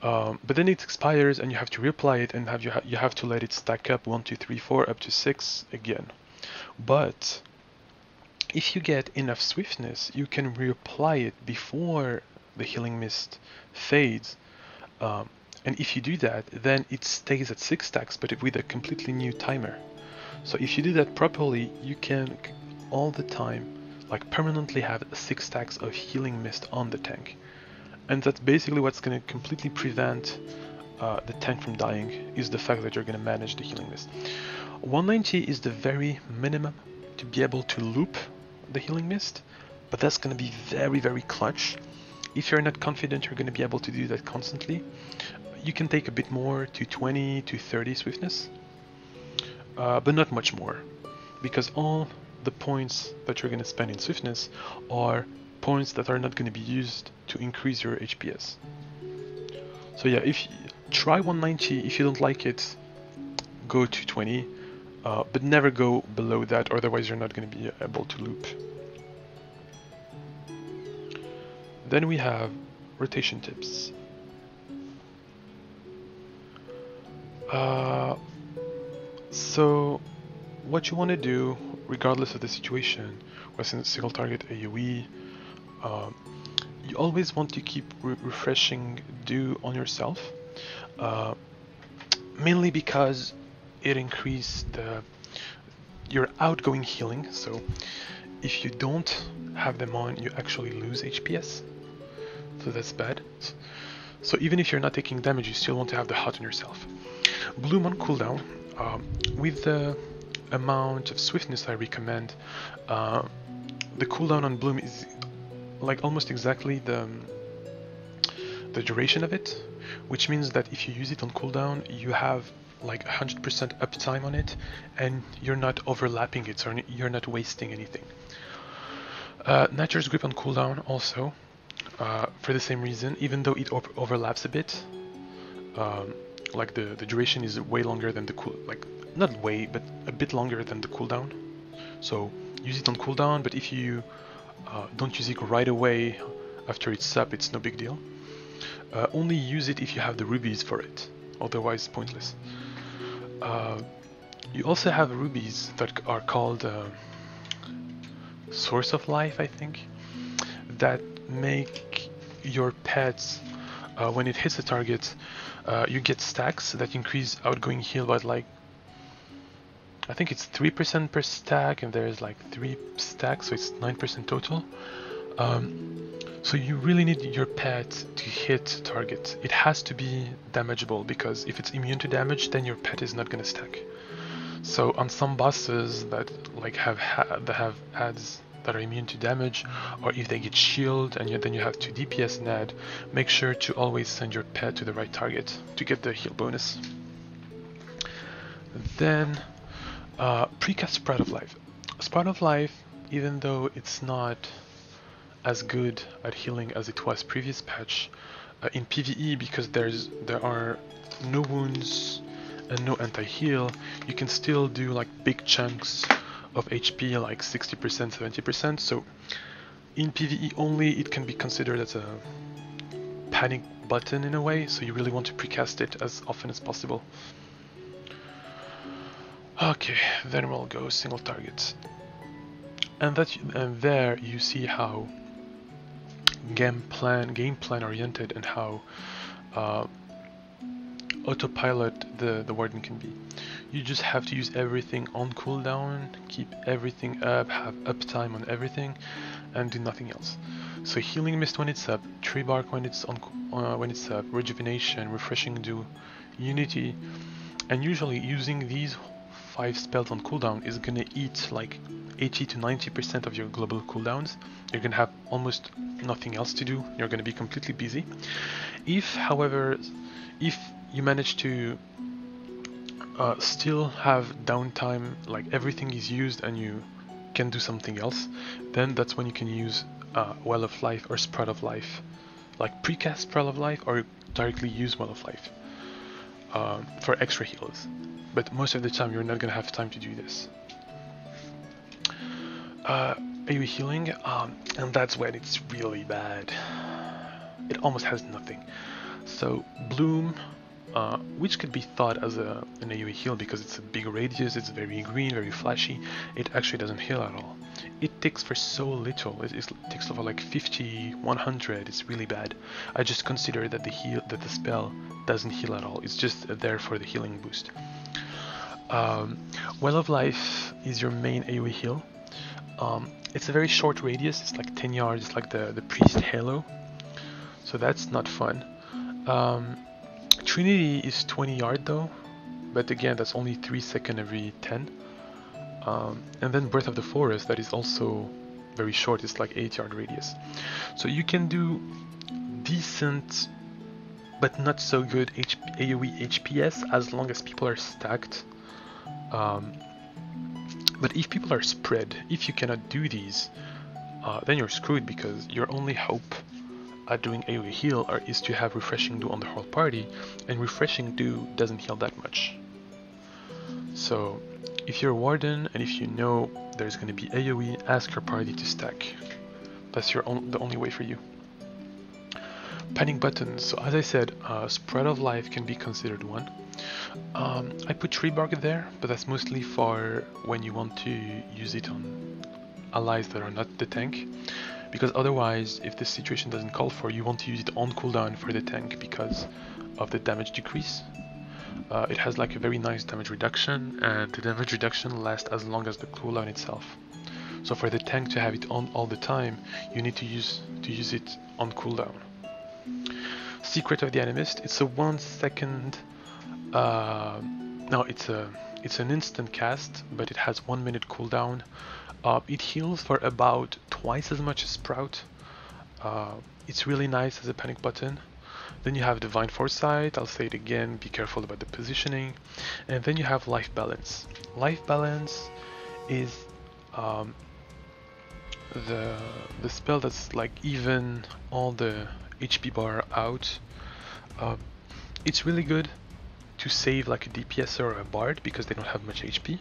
But then it expires and you have to reapply it, and you have to let it stack up 1, 2, 3, 4 up to 6 again. But if you get enough swiftness, you can reapply it before the healing mist fades. And if you do that, then it stays at 6 stacks, but with a completely new timer. So if you do that properly, you can all the time, like permanently have 6 stacks of healing mist on the tank. And that's basically what's going to completely prevent the tank from dying, is the fact that you're going to manage the healing mist. 190 is the very minimum to be able to loop the healing mist, but that's going to be very, very clutch. If you're not confident you're going to be able to do that constantly, you can take a bit more to 20 to 30 swiftness, but not much more, because all the points that you're going to spend in swiftness are points that are not going to be used to increase your HPS. So yeah, if you try 190, if you don't like it, go to 20, but never go below that, otherwise you're not going to be able to loop. Then we have rotation tips. So what you want to do, regardless of the situation, whether it's single target AoE, you always want to keep refreshing dew on yourself, mainly because it increases your outgoing healing. So if you don't have them on, you actually lose HPS, so that's bad. So even if you're not taking damage, you still want to have the hut on yourself. Bloom on cooldown. With the amount of swiftness I recommend, the cooldown on Bloom is like almost exactly the duration of it, which means that if you use it on cooldown, you have like 100% uptime on it, and you're not overlapping it, so you're not wasting anything. Nature's Grip on cooldown also, for the same reason, even though it overlaps a bit. Like the duration is way longer than the like not way, but a bit longer than the cooldown. So use it on cooldown, but if you don't use it right away after it's up, it's no big deal. Only use it if you have the rubies for it, otherwise pointless. You also have rubies that are called Source of Life, I think, that make your pets, when it hits the target, you get stacks that increase outgoing heal by like, I think it's 3% per stack, and there's like 3 stacks, so it's 9% total. So you really need your pet to hit target. It has to be damageable, because if it's immune to damage, then your pet is not gonna stack. So on some bosses that like have ads that are immune to damage, or if they get shield and then you have 2 DPS and ad, make sure to always send your pet to the right target to get the heal bonus. Then precast Sprout of Life. Sprout of Life, even though it's not as good at healing as it was previous patch, in PvE, because there are no wounds and no anti-heal, you can still do like big chunks of HP, like 60%, 70%. So in PvE only, it can be considered as a panic button in a way, so you really want to precast it as often as possible. Okay, then we'll go single targets. And there you see how game plan oriented, and how autopilot the Warden can be. You just have to use everything on cooldown, keep everything up, have uptime on everything, and do nothing else. So healing mist when it's up, tree bark when it's up, rejuvenation, refreshing dew, unity, and usually using these 5 spells on cooldown is gonna eat like 80 to 90% of your global cooldowns. You're gonna have almost nothing else to do. You're gonna be completely busy. If, however, if you manage to still have downtime, like everything is used and you can do something else, then that's when you can use Well of Life or Sprout of Life, like precast Sprout of Life, or directly use Well of Life for extra heals. But most of the time you're not gonna have time to do this. AoE healing, and that's when it's really bad. It almost has nothing. So Bloom, which could be thought as an AoE heal because it's a big radius, it's very green, very flashy, it actually doesn't heal at all. It ticks for so little, it ticks for like 50, 100, it's really bad. I just consider that the spell doesn't heal at all, it's just there for the healing boost. Well of Life is your main AoE heal. It's a very short radius, it's like 10 yards, it's like the Priest Halo, so that's not fun. Trinity is 20 yard though, but again that's only 3 seconds every 10. And then Breath of the Forest, that is also very short, it's like 8 yard radius. So you can do decent but not so good AoE HPS as long as people are stacked. But if people are spread, if you cannot do these, then you're screwed, because your only hope at doing AoE heal is to have Refreshing Dew on the whole party, and Refreshing Dew doesn't heal that much. So if you're a Warden and if you know there's going to be AoE, ask your party to stack. That's the only way for you. Panic buttons. So as I said, Spread of Life can be considered one. I put Tree Bark there, but that's mostly for when you want to use it on allies that are not the tank, because otherwise, if the situation doesn't call for, you want to use it on cooldown for the tank because of the damage decrease. It has like a very nice damage reduction, and the damage reduction lasts as long as the cooldown itself. So for the tank to have it on all the time, you need to use it on cooldown. Secret of the Animist. It's a 1 second. No, it's an instant cast, but it has 1 minute cooldown. It heals for about twice as much as Sprout. It's really nice as a panic button. Then you have Divine Foresight. I'll say it again, be careful about the positioning. And then you have Life Balance. Life Balance is the spell that's like even all the HP bar out. It's really good to save like a DPS or a Bard because they don't have much HP,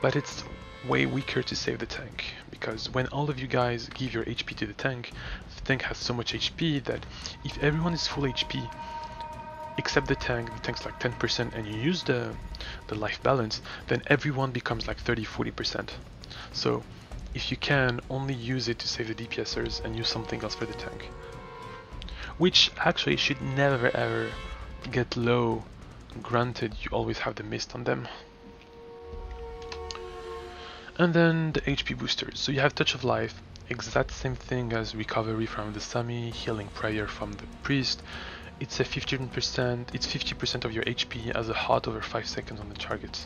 but it's way weaker to save the tank, because when all of you guys give your HP to the tank has so much HP that if everyone is full HP except the tank's like 10%, and you use the life balance, then everyone becomes like 30-40%. So if you can, only use it to save the DPSers and use something else for the tank, which actually should never ever get low, granted you always have the mist on them. And then the HP boosters. So you have Touch of Life, exact same thing as Recovery from the Sami, Healing Prayer from the Priest. It's a 15%, it's 50% of your HP as a hot over 5 seconds on the target.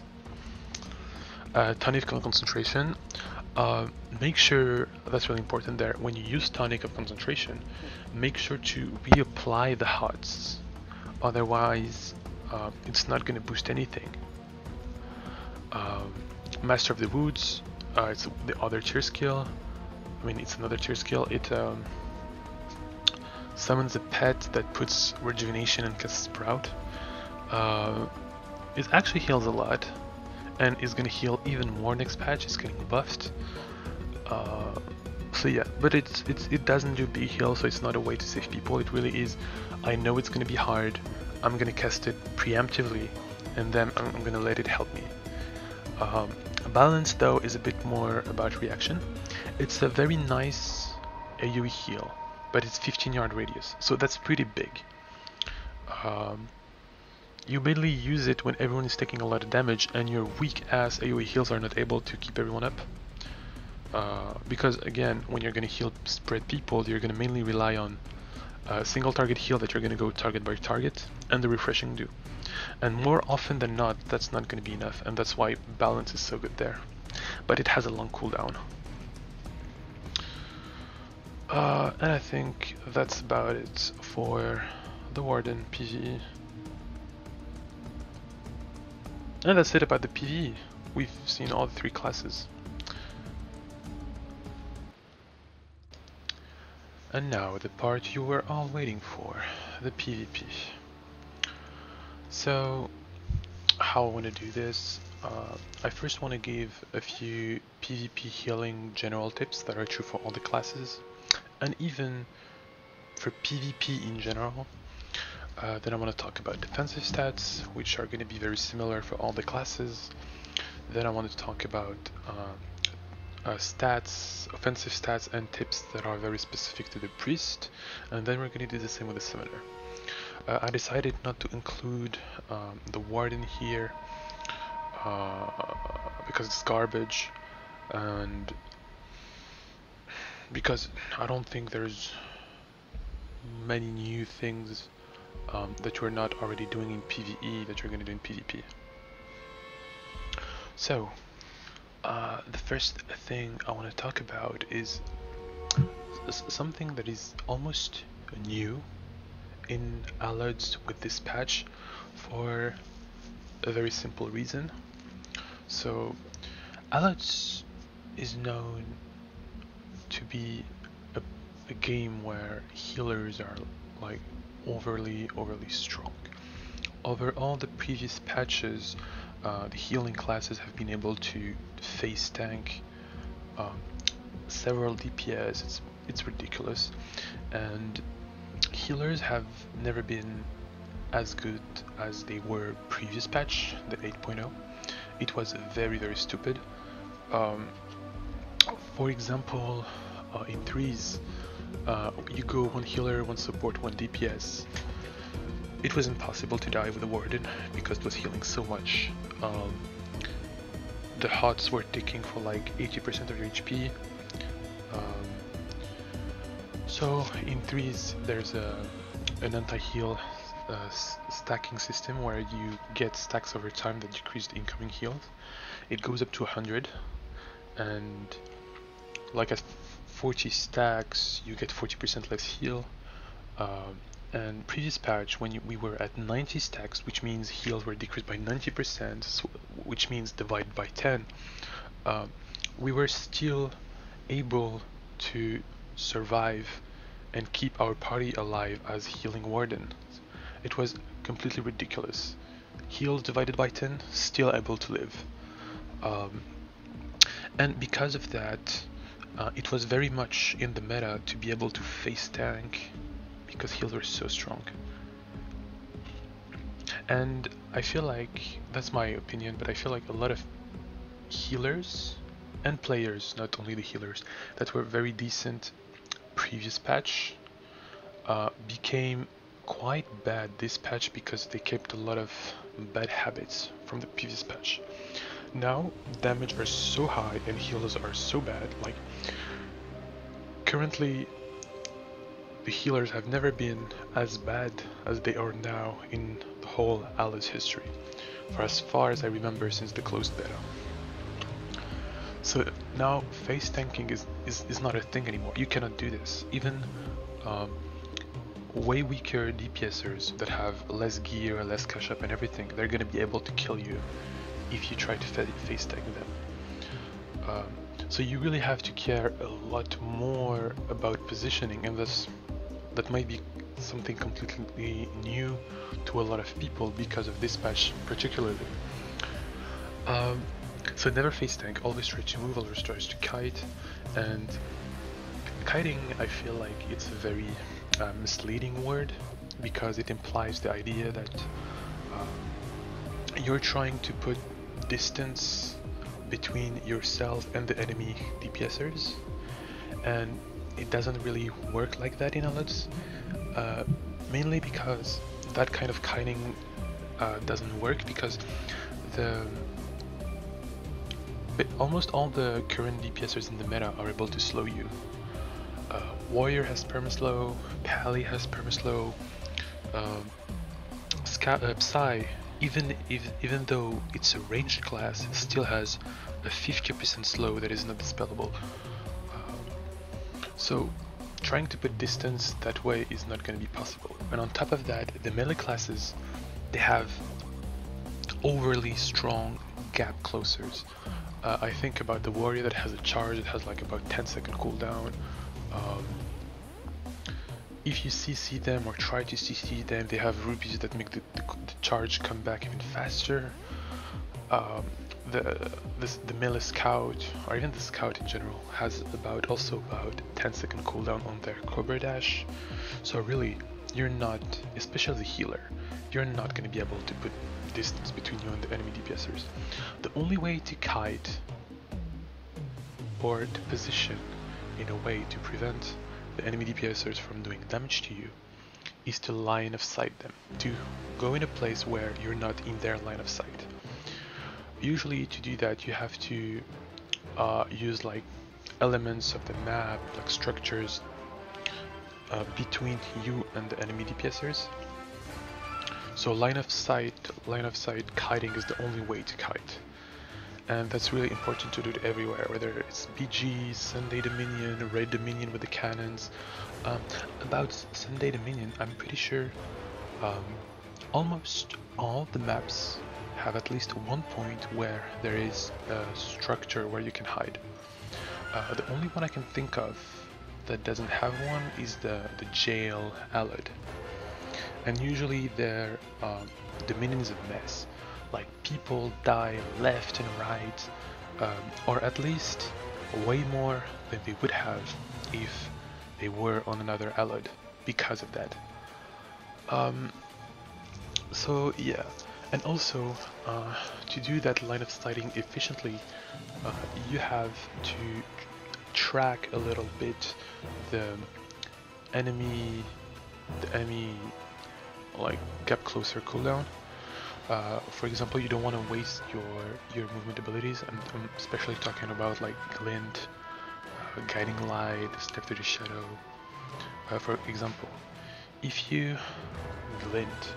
Tonic of Concentration. Make sure, that's really important there, when you use Tonic of Concentration, make sure to reapply the hots. Otherwise, it's not going to boost anything. Master of the Woods, it's the other tier skill. I mean, it's another tier skill. It summons a pet that puts rejuvenation and casts Sprout. It actually heals a lot, and is going to heal even more next patch. It's getting buffed. So yeah, but it doesn't do big heal, so it's not a way to save people. It really is, I know it's going to be hard, I'm going to cast it preemptively, and then I'm going to let it help me. Balance though is a bit more about reaction. It's a very nice AoE heal, but it's 15-yard radius, so that's pretty big. You mainly use it when everyone is taking a lot of damage and your weak ass AoE heals are not able to keep everyone up. Because again, when you're going to heal spread people, you're going to mainly rely on a single target heal that you're going to go target by target, and the Refreshing Dew. And more often than not, that's not going to be enough, and that's why balance is so good there. But it has a long cooldown. And I think that's about it for the Warden PvE. And that's it about the PvE. We've seen all the three classes. And now the part you were all waiting for, the PvP. So, how I want to do this, I first want to give a few PvP healing general tips that are true for all the classes, and even for PvP in general. Then I want to talk about defensive stats, which are going to be very similar for all the classes. Then I want to talk about stats, offensive stats and tips that are very specific to the priest, and then we're going to do the same with the summoner. I decided not to include the warden here because it's garbage, and because I don't think there's many new things that you're not already doing in PvE that you're going to do in PvP. So the first thing I want to talk about is something that is almost new in Allods with this patch for a very simple reason. So Allods is known to be a game where healers are like overly strong. Over all the previous patches, the healing classes have been able to face tank several DPS. It's ridiculous, and healers have never been as good as they were previous patch, the 8.0. It was very stupid. For example, in 3s, you go one healer, one support, one DPS. It was impossible to die with the warden because it was healing so much. The HOTS were ticking for like 80% of your HP. So in 3s there's an anti-heal stacking system where you get stacks over time that decrease the incoming heals. It goes up to 100, and like at 40 stacks you get 40% less heal. And previous patch, when we were at 90 stacks, which means heals were decreased by 90%, so, which means divided by 10, we were still able to survive and keep our party alive as healing wardens. It was completely ridiculous. Heals divided by 10, still able to live. And because of that, it was very much in the meta to be able to face tank because heals were so strong. And I feel like, that's my opinion, but I feel like a lot of healers and players, not only the healers, that were very decent previous patch became quite bad this patch because they kept a lot of bad habits from the previous patch. Now damage are so high and heals are so bad. Like currently the healers have never been as bad as they are now in the whole Alice history, for as far as I remember since the closed beta. So now face tanking is not a thing anymore. You cannot do this. Even way weaker DPSers that have less gear, less cash up and everything, they're gonna be able to kill you if you try to face tank them. So you really have to care a lot more about positioning, and that might be something completely new to a lot of people because of this patch particularly. So never face tank, always try to move, always try to kite. And kiting, I feel like it's a very misleading word because it implies the idea that you're trying to put distance between yourself and the enemy DPSers, and it doesn't really work like that in Allods, mainly because that kind of kiting doesn't work because almost all the current DPSers in the meta are able to slow you. Warrior has permaslow, Pally has permaslow, Psy, even though it's a ranged class, still has a 50% slow that is not dispellable. So trying to put distance that way is not going to be possible. And on top of that, the melee classes, they have overly strong gap closers. I think about the warrior that has a charge that has like about 10-second cooldown. If you CC them or try to CC them, they have rubies that make the charge come back even faster. The melee scout, or even the scout in general, has also about 10-second cooldown on their Cobra Dash. So really, you're not, especially the healer, you're not going to be able to put distance between you and the enemy DPSers. The only way to kite or to position in a way to prevent the enemy DPSers from doing damage to you is to line of sight them, to go in a place where you're not in their line of sight. Usually to do that you have to use like elements of the map, like structures between you and the enemy DPSers. So line of sight kiting is the only way to kite. And that's really important to do it everywhere, whether it's BG, Sunday Dominion, Red Dominion with the cannons. About Sunday Dominion, I'm pretty sure almost all the maps have at least one point where there is a structure where you can hide. The only one I can think of that doesn't have one is the jail allied. And usually their Dominion is a mess. Like people die left and right, or at least way more than they would have if they were on another allied because of that. So yeah, and also to do that line of sighting efficiently, you have to track a little bit the enemy like gap closer cooldown. For example, you don't want to waste your movement abilities, and I'm especially talking about like glint, guiding light, step through the shadow. For example, if you glint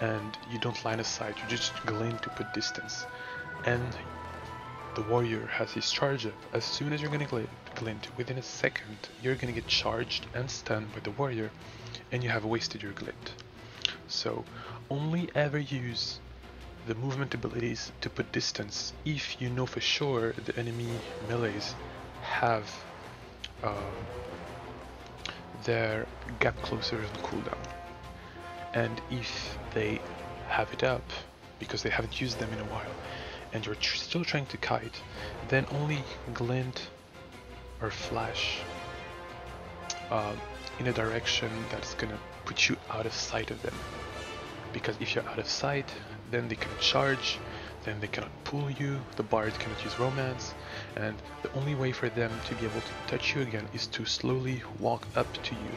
and you don't line of sight, you just glint to put distance, and the warrior has his charge up. As soon as you're gonna glint, within a second you're gonna get charged and stunned by the warrior, and you have wasted your glint. So only ever use the movement abilities to put distance if you know for sure the enemy melees have their gap closers on cooldown. And if they have it up because they haven't used them in a while and you're still trying to kite, then only glint or flash in a direction that's gonna put you out of sight of them. Because if you're out of sight, then they cannot charge, then they cannot pull you, the bard cannot use romance, and the only way for them to be able to touch you again is to slowly walk up to you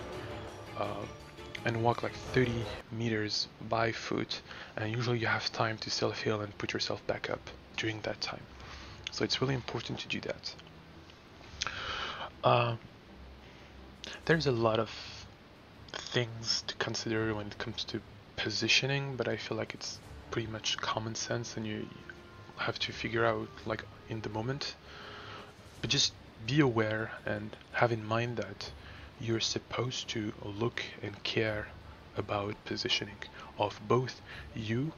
and walk like 30 meters by foot, and usually you have time to self-heal and put yourself back up during that time. So it's really important to do that. There's a lot of things to consider when it comes to positioning, but I feel like it's pretty much common sense and you have to figure out like in the moment. But just be aware and have in mind that you're supposed to look and care about positioning of both you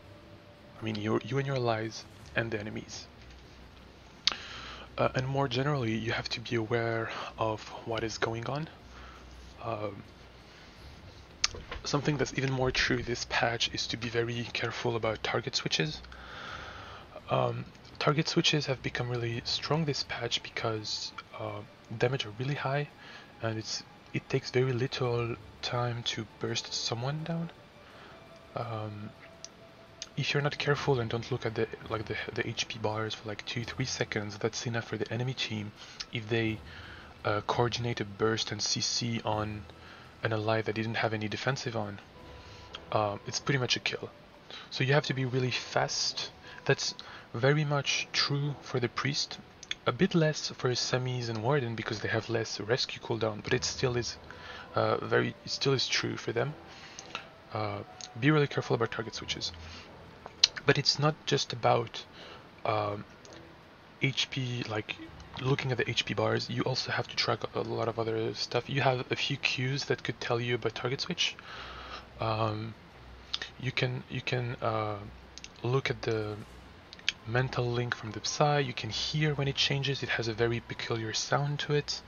and your allies and the enemies. And more generally, you have to be aware of what is going on. Something that's even more true this patch is to be very careful about target switches. Target switches have become really strong this patch because damage are really high, and it takes very little time to burst someone down. If you're not careful and don't look at the HP bars for like 2-3 seconds, that's enough for the enemy team. If they coordinate a burst and CC on an ally that didn't have any defensive on, it's pretty much a kill. So you have to be really fast. That's very much true for the priest, a bit less for semis and warden because they have less rescue cooldown, but it still is true for them. Be really careful about target switches. But it's not just about HP, like looking at the HP bars. You also have to track a lot of other stuff. You have a few cues that could tell you about target switch. You can look at the mental link from the Psy. You can hear when it changes. It has a very peculiar sound to it.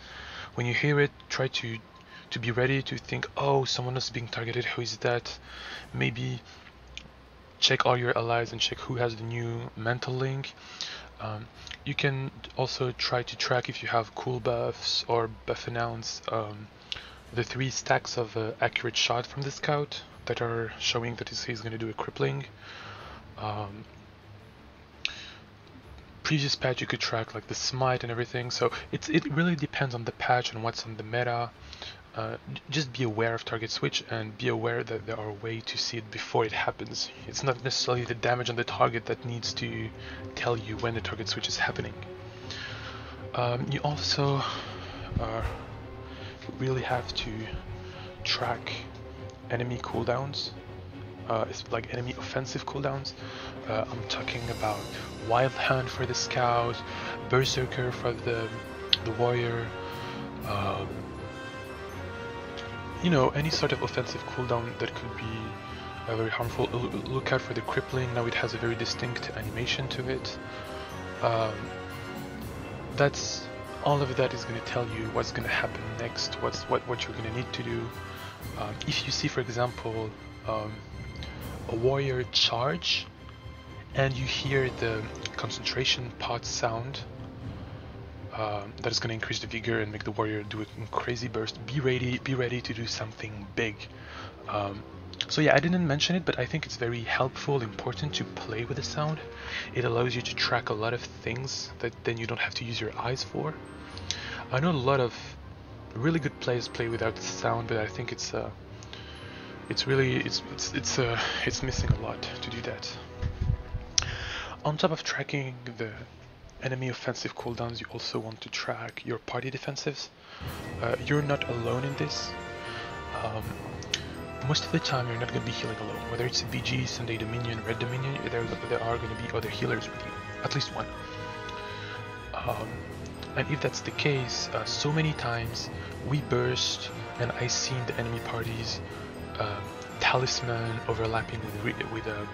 When you hear it, try to be ready to think, oh, someone is being targeted, who is that? Maybe check all your allies and check who has the new mental link. You can also try to track if you have cool buffs or buff announce the 3 stacks of accurate shot from the scout that are showing that he's going to do a crippling. Previous patch you could track like the smite and everything, so it really depends on the patch and what's on the meta. Just be aware of target switch and be aware that there are ways to see it before it happens. It's not necessarily the damage on the target that needs to tell you when the target switch is happening. You also really have to track enemy cooldowns, it's like enemy offensive cooldowns. I'm talking about Wild Hunt for the Scout, Berserker for the Warrior, you know, any sort of offensive cooldown that could be very harmful. Look out for the crippling. Now it has a very distinct animation to it. That's all of that is going to tell you what's going to happen next, what you're going to need to do. If you see, for example, a warrior charge and you hear the concentration pot sound, that is going to increase the vigor and make the warrior do a crazy burst. Be ready to do something big. So yeah, I didn't mention it, but I think it's very helpful, important to play with the sound. It allows you to track a lot of things that then you don't have to use your eyes for. I know a lot of really good players play without the sound, but I think it's missing a lot to do that. On top of tracking the enemy offensive cooldowns, you also want to track your party defensives. You're not alone in this. Most of the time you're not going to be healing alone. Whether it's a BG, Sunday Dominion, Red Dominion, there are going to be other healers with you. At least one. And if that's the case, so many times we burst and I seen the enemy parties talisman overlapping with a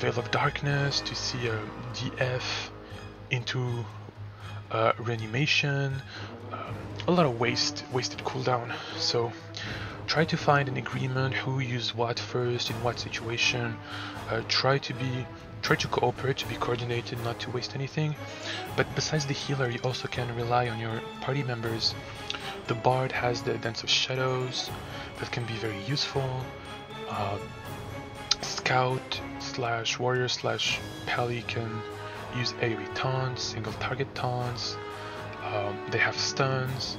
Veil of Darkness to see a DF into reanimation, a lot of wasted cooldown. So try to find an agreement who use what first in what situation. Try to cooperate, to be coordinated, not to waste anything. But besides the healer, you also can rely on your party members. The bard has the Dance of Shadows that can be very useful. Scout / warrior / pally can use AoE taunts, single target taunts. They have stuns.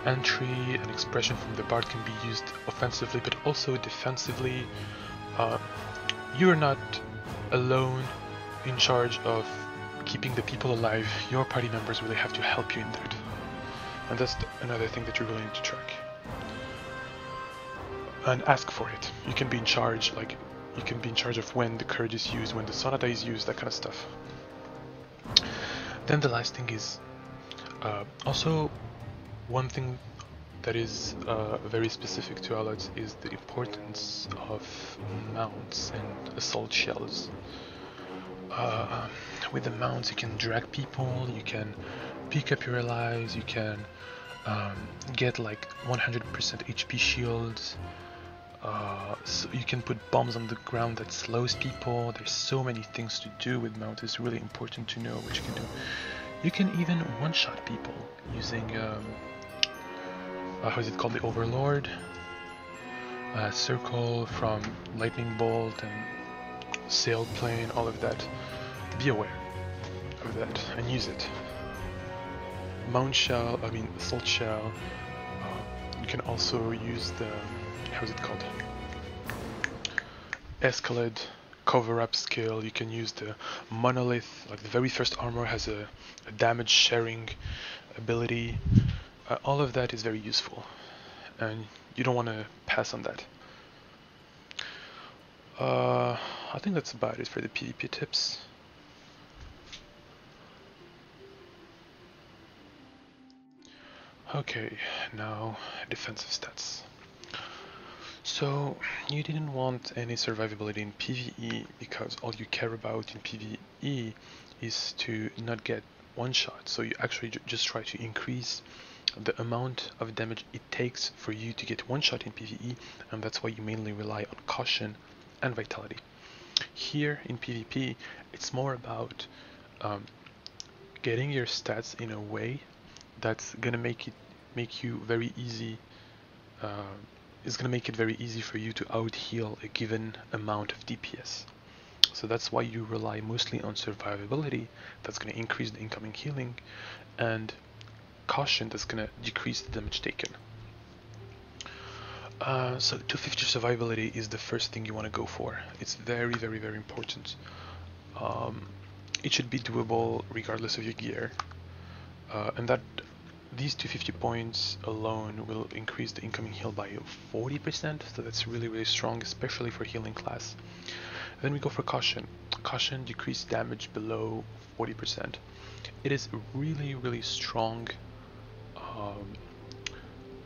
Entry and expression from the bard can be used offensively but also defensively. You're not alone in charge of keeping the people alive. Your party members really have to help you in that. And that's another thing that you really need to track. And ask for it. You can be in charge, like you can be in charge of when the courage is used, when the sonata is used, that kind of stuff. Then the last thing is also one thing that is very specific to allots is the importance of mounts and assault shells. With the mounts you can drag people, you can pick up your allies, you can get like 100% HP shields, so you can put bombs on the ground that slows people. There's so many things to do with mount. It's really important to know what you can do. You can even one-shot people using how is it called, the Overlord, Circle from Lightning Bolt and Sailplane, all of that. Be aware of that and use it. Assault Shell. You can also use the, how is it called, Escalade cover-up skill. You can use the Monolith, like the very first armor has a damage sharing ability. All of that is very useful, and you don't want to pass on that. I think that's about it for the PvP tips. Okay, now defensive stats. So you didn't want any survivability in PvE because all you care about in PvE is to not get one shot. So you actually just try to increase the amount of damage it takes for you to get one shot in PvE, and that's why you mainly rely on caution and vitality. Here in PvP, it's more about getting your stats in a way that's gonna make you very easy. It's gonna make it very easy for you to out heal a given amount of DPS. So that's why you rely mostly on survivability. That's gonna increase the incoming healing, and caution that's gonna decrease the damage taken. So 250 survivability is the first thing you want to go for. It's very, very, very important. It should be doable regardless of your gear, and that these 250 points alone will increase the incoming heal by 40%, so that's really, really strong, especially for healing class. Then we go for caution. Caution decrease damage below 40%. It is really, really strong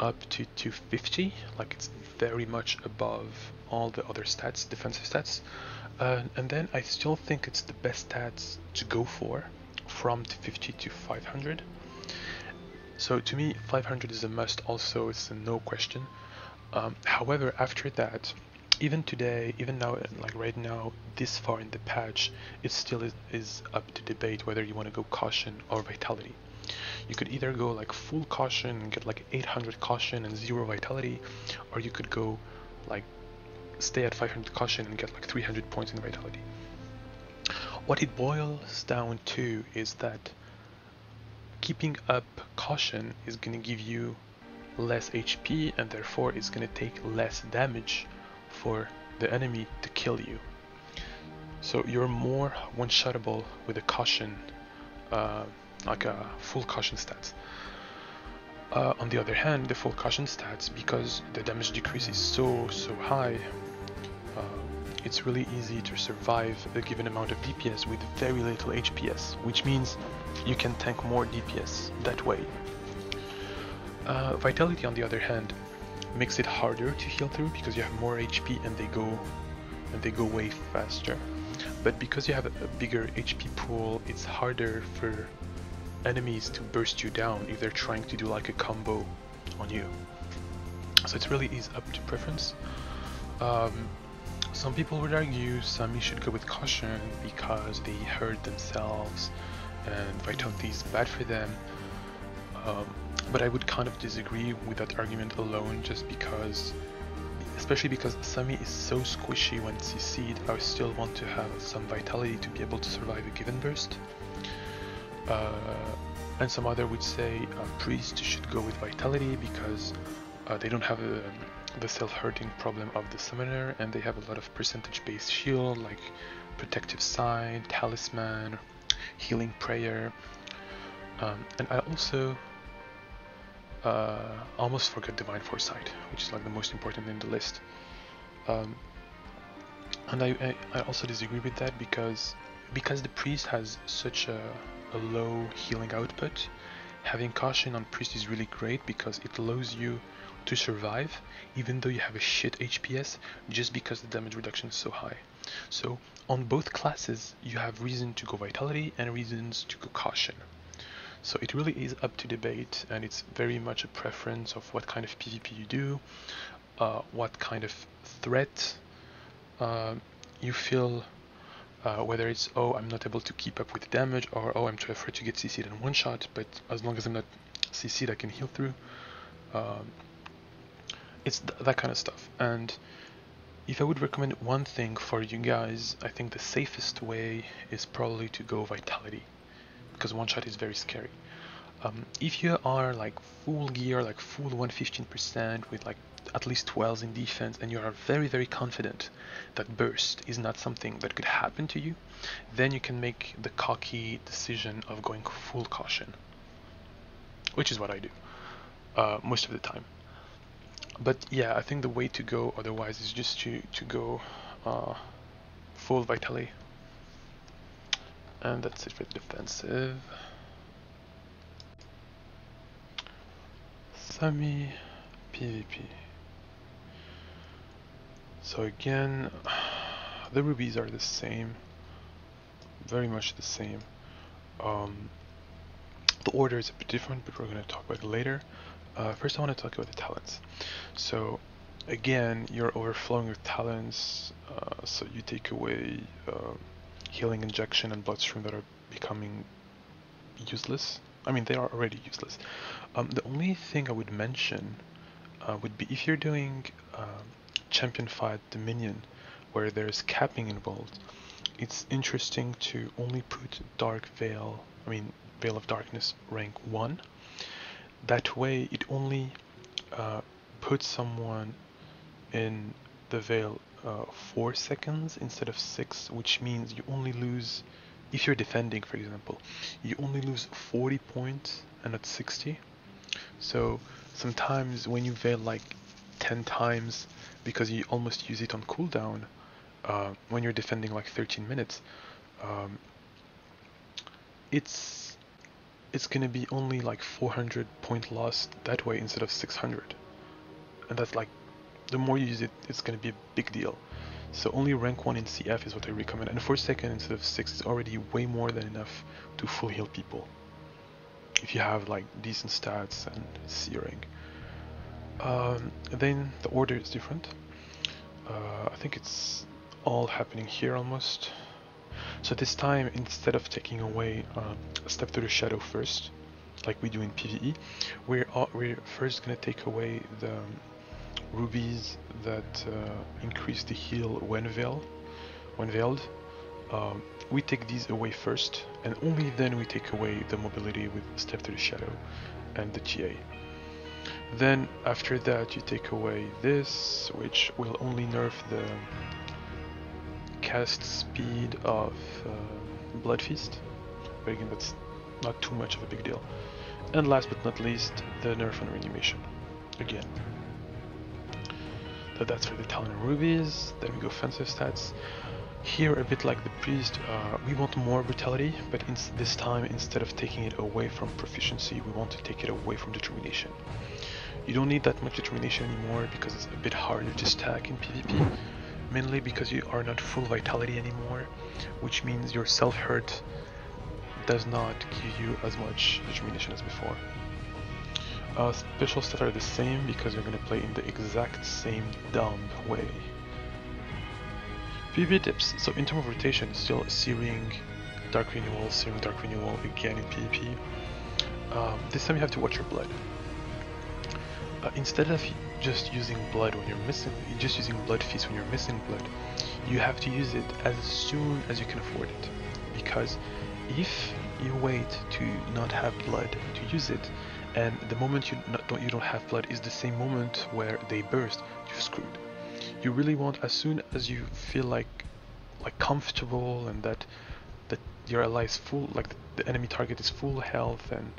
up to 250, like it's very much above all the other stats, defensive stats. And then I still think it's the best stats to go for from 250 to 500. So to me, 500 is a must also, it's a no question. However, after that, even today, even now, like right now, this far in the patch, it still is up to debate whether you want to go caution or vitality. You could either go like full caution and get like 800 caution and 0 vitality, or you could go like stay at 500 caution and get like 300 points in vitality. What it boils down to is that keeping up caution is going to give you less HP, and therefore it's going to take less damage for the enemy to kill you. So you're more one-shottable with a caution, like a full caution stats. On the other hand, the full caution stats, because the damage decrease is so high, it's really easy to survive a given amount of DPS with very little HPS, which means you can tank more DPS that way. Vitality, on the other hand, makes it harder to heal through because you have more HP and they go way faster. But because you have a bigger HP pool, it's harder for enemies to burst you down if they're trying to do like a combo on you. So it really is up to preference. Some people would argue Sami should go with caution because they hurt themselves and vitality is bad for them. But I would kind of disagree with that argument alone, just because, especially because Sami is so squishy when CC'd, I still want to have some vitality to be able to survive a given burst. And some other would say Priest should go with vitality because they don't have the self-hurting problem of the summoner, and they have a lot of percentage-based shield like Protective Sign, Talisman, Healing Prayer, and I also almost forgot Divine Foresight, which is like the most important in the list. And I also disagree with that because the Priest has such a low healing output. Having caution on Priest is really great because it allows you to survive even though you have a shit HPS, just because the damage reduction is so high. So on both classes you have reason to go vitality and reasons to go caution. So it really is up to debate, and it's very much a preference of what kind of PvP you do, what kind of threat you feel, whether it's, oh, I'm not able to keep up with damage, or oh, I'm too afraid to get CC'd in one shot, but as long as I'm not CC'd I can heal through. It's that kind of stuff. And if I would recommend one thing for you guys, I think the safest way is probably to go vitality, because one shot is very scary. If you are like full gear, like full 115% with like at least 12s in defense, and you are very, very confident that burst is not something that could happen to you, then you can make the cocky decision of going full caution, which is what I do most of the time. But yeah, I think the way to go otherwise is just to go full vitality. And that's it for the defensive. Sami PvP. So again, the rubies are the same, very much the same. The order is a bit different, but we're going to talk about it later. First I want to talk about the talents. So again, you're overflowing with talents, so you take away healing injection and bloodstream that are becoming useless. I mean, they are already useless. The only thing I would mention would be if you're doing champion fight Dominion, where there's capping involved, it's interesting to only put Dark Veil, Veil of Darkness rank 1. That way it only puts someone in the Veil 4 seconds instead of 6, which means you only lose, if you're defending for example, you only lose 40 points and not 60. So sometimes when you Veil like 10 times because you almost use it on cooldown, when you're defending like 13 minutes, it's gonna be only like 400 point loss that way instead of 600, and that's like, the more you use it, it's gonna be a big deal. So only rank 1 in CF is what I recommend, and 4 seconds instead of 6 is already way more than enough to full heal people if you have like decent stats and searing. Then the order is different. I think it's all happening here almost. So this time, instead of taking away a step to the shadow first, like we do in PvE, we're first gonna take away the rubies that increase the heal when veiled. We take these away first, and only then we take away the mobility with step to the shadow and the TA. Then after that you take away this, which will only nerf the cast speed of Blood Feast, but again that's not too much of a big deal. And last but not least, the nerf on reanimation again. So that's for the talent and rubies. Then we go offensive stats. Here, a bit like the priest, we want more brutality, but this time, instead of taking it away from proficiency, we want to take it away from determination. You don't need that much determination anymore because it's a bit harder to stack in PvP, mainly because you are not full vitality anymore, which means your self-hurt does not give you as much determination as before. Special stats are the same because you're going to play in the exact same dumb way. PvP tips. So in terms of rotation, still Searing, Dark Renewal, Searing, Dark Renewal again in PvP. This time you have to watch your blood. Instead of just using blood when you're missing, just using Blood Feast when you're missing blood, you have to use it as soon as you can afford it. Because if you wait to not have blood to use it, and the moment you don't have blood is the same moment where they burst, you're screwed. You really want, as soon as you feel like comfortable and that your ally is full, like the enemy target is full health and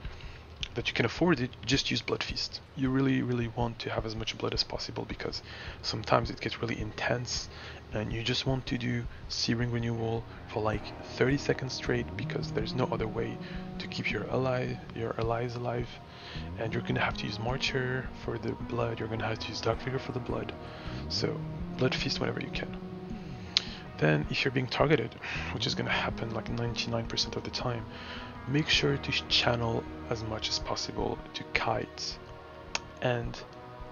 that you can afford it, just use Blood Feast. You really want to have as much blood as possible because sometimes it gets really intense and you just want to do Searing Renewal for like 30 seconds straight because there's no other way to keep your allies alive, and you're gonna have to use Marcher for the blood, you're gonna have to use Dark Figure for the blood, so Blood Feast whenever you can. Then if you're being targeted, which is gonna happen like 99% of the time, make sure to channel as much as possible to kite and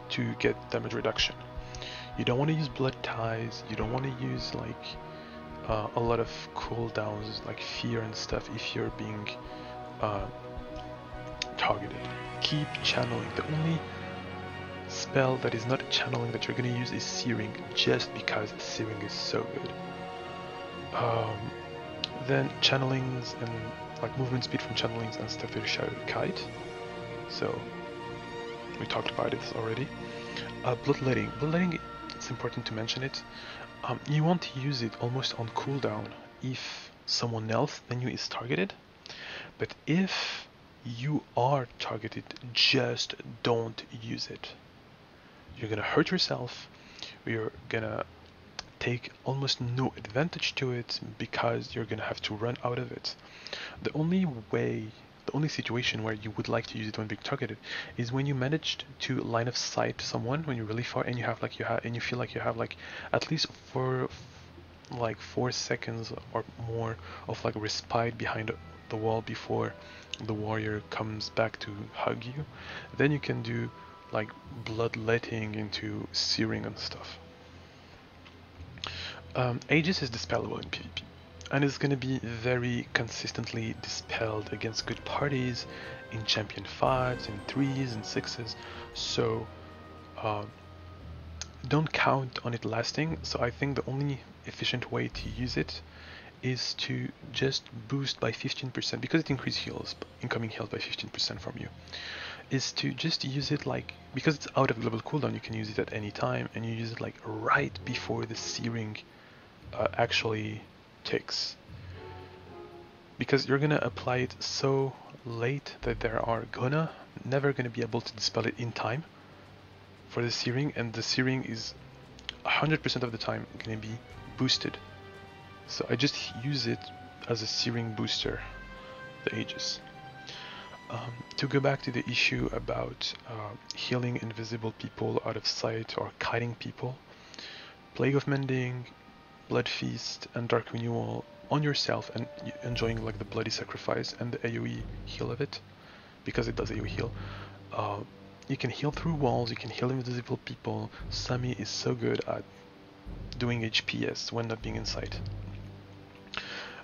to get damage reduction. You don't want to use blood ties, you don't want to use like a lot of cooldowns like fear and stuff if you're being targeted. Keep channeling. The only spell that is not channeling that you're going to use is Searing, just because Searing is so good. Then channelings and like movement speed from channelings and stuff to the shadow kite. So we talked about it already. Bloodletting. Bloodletting, it's important to mention it. You want to use it almost on cooldown if someone else than you is targeted. But if you are targeted, just don't use it. You're gonna hurt yourself. You're gonna take almost no advantage to it because you're gonna have to run out of it. The only way the only situation where you would like to use it when being targeted is when you managed to line of sight someone when you're really far and you feel like you have like at least 4 seconds or more of like a respite behind the wall before the warrior comes back to hug you. Then you can do like bloodletting into searing and stuff. Aegis is dispellable in PvP, and it's going to be very consistently dispelled against good parties in champion 5s, in 3s and 6s, so don't count on it lasting. So I think the only efficient way to use it is to just boost by 15%, because it increases heals, incoming heals by 15% from you, is to just use it like, because it's out of global cooldown, you can use it at any time, and you use it like right before the searing actually ticks, because you're gonna apply it so late that there are never gonna be able to dispel it in time for the searing, and the searing is 100% of the time gonna be boosted. So I just use it as a searing booster, the Aegis. To go back to the issue about healing invisible people out of sight or kiting people, Plague of Mending, Blood Feast, and Dark Renewal on yourself, and enjoying like the Bloody Sacrifice and the AoE heal of it, because it does AoE heal. You can heal through walls, you can heal invisible people. Sami is so good at doing HPS when not being in sight.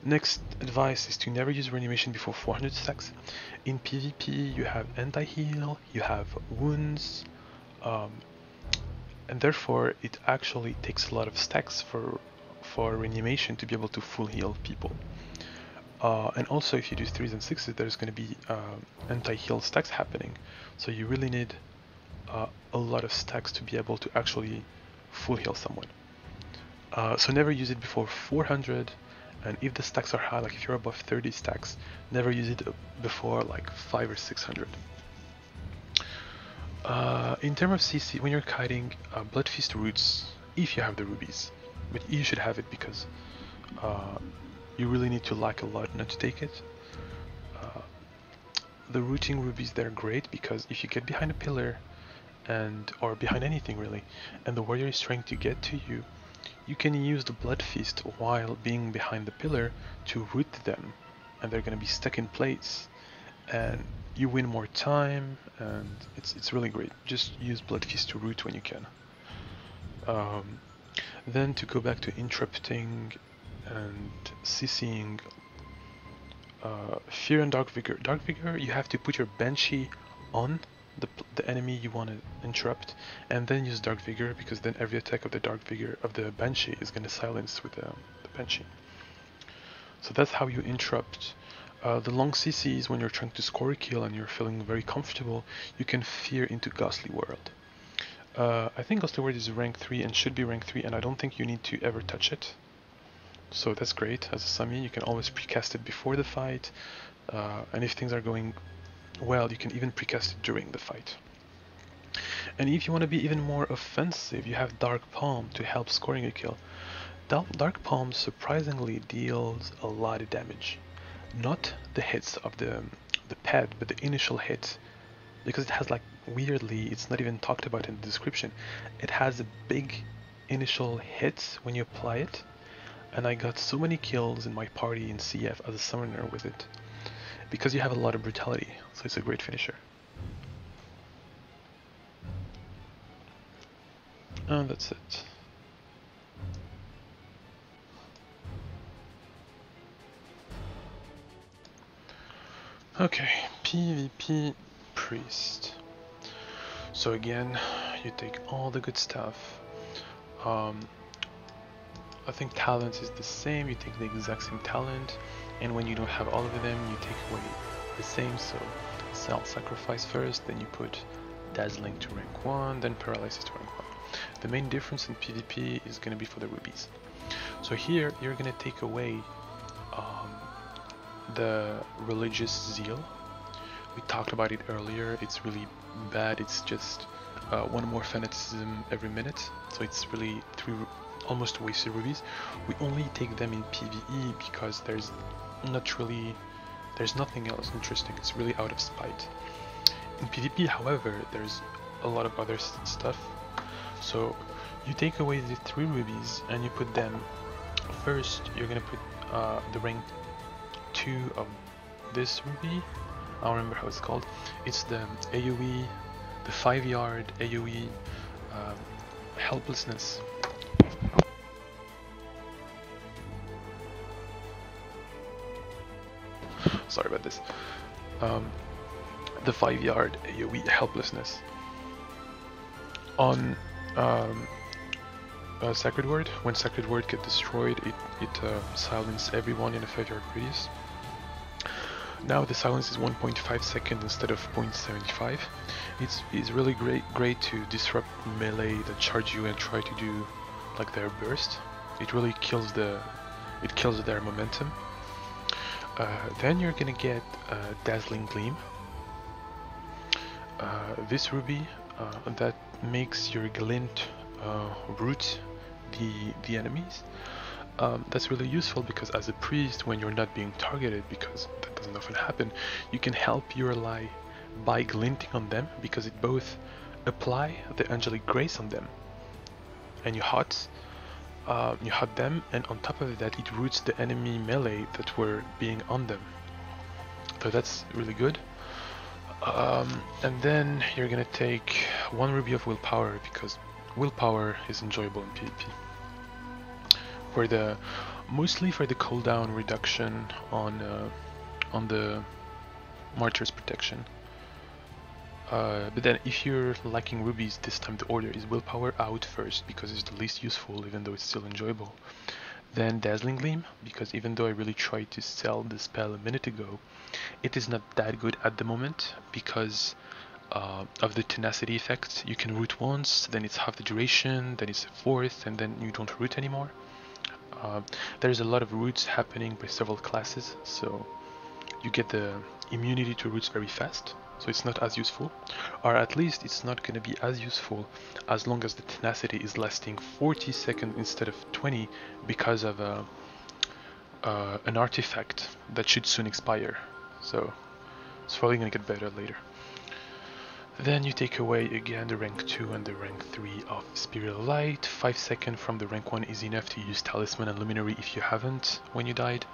Next advice is to never use reanimation before 400 stacks. In PvP you have anti-heal, you have wounds, and therefore it actually takes a lot of stacks for reanimation to be able to full heal people. And also if you do 3s and 6s, there's going to be anti-heal stacks happening, so you really need a lot of stacks to be able to actually full heal someone. So never use it before 400, and if the stacks are high, like if you're above 30 stacks, never use it before like 500 or 600. In terms of CC, when you're kiting, Blood Feast roots, if you have the rubies, but you should have it because you really need to lack a lot not to take it. The rooting rubies, they're great because if you get behind a pillar or behind anything really, and the warrior is trying to get to you, you can use the Blood Feast while being behind the pillar to root them, and they're going to be stuck in place, and you win more time, and it's really great. Just use Blood Feast to root when you can. Then to go back to interrupting and CCing, Fear and Dark Vigor. Dark Vigor, you have to put your Banshee on the enemy you want to interrupt, and then use Dark Vigor, because then every attack of the Dark Vigor of the Banshee is going to silence with the Banshee. So that's how you interrupt. The long CCs, when you're trying to score a kill and you're feeling very comfortable, you can Fear into Ghostly World. I think Ghostly World is rank 3 and should be rank 3, and I don't think you need to ever touch it. So that's great. As a Sami, you can always precast it before the fight, and if things are going well, you can even precast it during the fight. And if you want to be even more offensive, you have Dark Palm to help scoring a kill. Dark Palm surprisingly deals a lot of damage. Not the hits of the pad, but the initial hit, because it has like, weirdly, it's not even talked about in the description, it has a big initial hit when you apply it, and I got so many kills in my party in CF as a summoner with it, because you have a lot of brutality, so it's a great finisher. And that's it. Okay, PvP Priest. So again, you take all the good stuff. I think talent is the same, you take the exact same talent, and when you don't have all of them, you take away the same. So self-sacrifice first, then you put dazzling to rank 1, then paralysis to rank 1. The main difference in PvP is going to be for the rubies. So here you're going to take away the religious zeal. We talked about it earlier, it's really bad, it's just one more fanaticism every minute, so it's really almost wasted rubies. We only take them in PvE because there's There's nothing else interesting, it's really out of spite. In PvP, however, there's a lot of other stuff. So you take away the 3 rubies and you put them first. You're gonna put the rank 2 of this ruby. I don't remember how it's called. It's the AoE, the 5-yard AoE helplessness. Sorry about this. The 5-yard AoE helplessness. On Sacred Word, when Sacred Word gets destroyed, it silences everyone in a 5-yard radius. Now the silence is 1.5 seconds instead of 0.75. It's really great to disrupt melee that charge you and try to do like their burst. It really kills their momentum. Then you're gonna get Dazzling Gleam. This ruby that makes your glint root the enemies. That's really useful because as a priest, when you're not being targeted, because that doesn't often happen, you can help your ally by glinting on them, because it both apply the angelic grace on them and you hot them, and on top of that it roots the enemy melee that were being on them. So that's really good. And then you're gonna take 1 ruby of willpower, because willpower is enjoyable in PvP. Mostly for the cooldown reduction on the Martyr's protection. But then if you're lacking rubies, this time the order is willpower out first, because it's the least useful, even though it's still enjoyable. Then Dazzling Gleam, because even though I really tried to sell the spell a minute ago, it is not that good at the moment because of the tenacity effect. You can root once, then it's half the duration, then it's a fourth, and then you don't root anymore. There's a lot of roots happening by several classes, so you get the immunity to roots very fast, so it's not as useful, or at least it's not going to be as useful as long as the tenacity is lasting 40 seconds instead of 20 because of an artifact that should soon expire. So it's probably going to get better later. Then you take away again the rank 2 and the rank 3 of Spiritual Light. 5 seconds from the rank 1 is enough to use Talisman and Luminary if you hadn't when you died.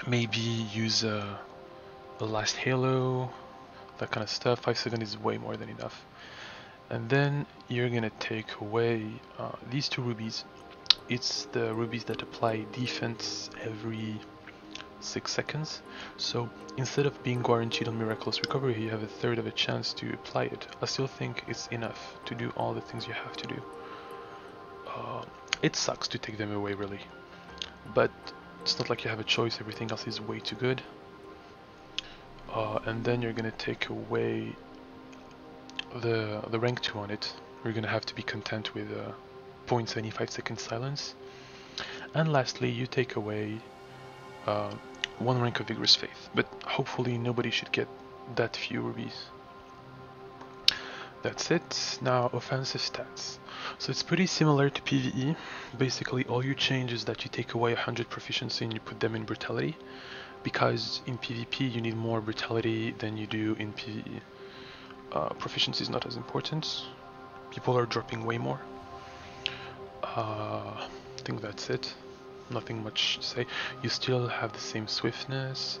Maybe use a Last Halo, that kind of stuff. 5 seconds is way more than enough. And then you're gonna take away these 2 rubies. It's the rubies that apply defense every 6 seconds. So instead of being guaranteed on Miraculous Recovery, you have a third of a chance to apply it. I still think it's enough to do all the things you have to do. It sucks to take them away, really, but it's not like you have a choice. Everything else is way too good. And then you're gonna take away the rank 2 on it. You're gonna have to be content with 0.75 second silence. And lastly, you take away 1 rank of Vigorous Faith, but hopefully nobody should get that few rubies. That's it. Now offensive stats. So it's pretty similar to PvE. Basically all you change is that you take away 100 proficiency and you put them in brutality, because in PvP you need more brutality than you do in PvE. Proficiency is not as important. People are dropping way more. I think that's it. Nothing much to say. You still have the same swiftness,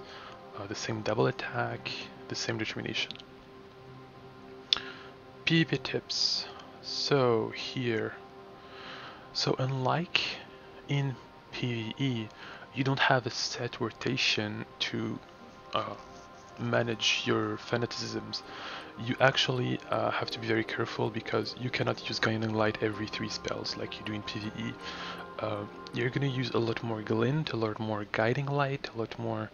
the same double attack, the same determination. PvP tips. So here, unlike in PvE, you don't have a set rotation to manage your fanaticisms. You actually have to be very careful, because you cannot use Guiding Light every 3 spells like you do in PvE. You're gonna use a lot more Glint, a lot more Guiding Light, a lot more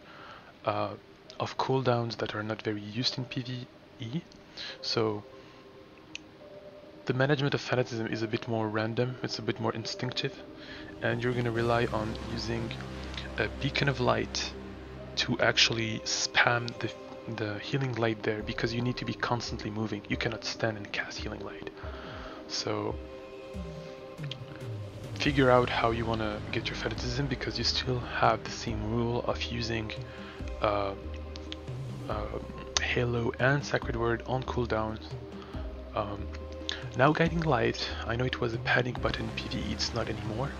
of cooldowns that are not very used in PvE. So the management of fanaticism is a bit more random, it's a bit more instinctive, and you're gonna rely on using a Beacon of Light to actually spam the Healing Light there, because you need to be constantly moving. You cannot stand and cast Healing Light. So figure out how you want to get your fanaticism, because you still have the same rule of using uh, Halo and Sacred Word on cooldowns. Now Guiding Light, I know it was a panic button in PvE, it's not anymore.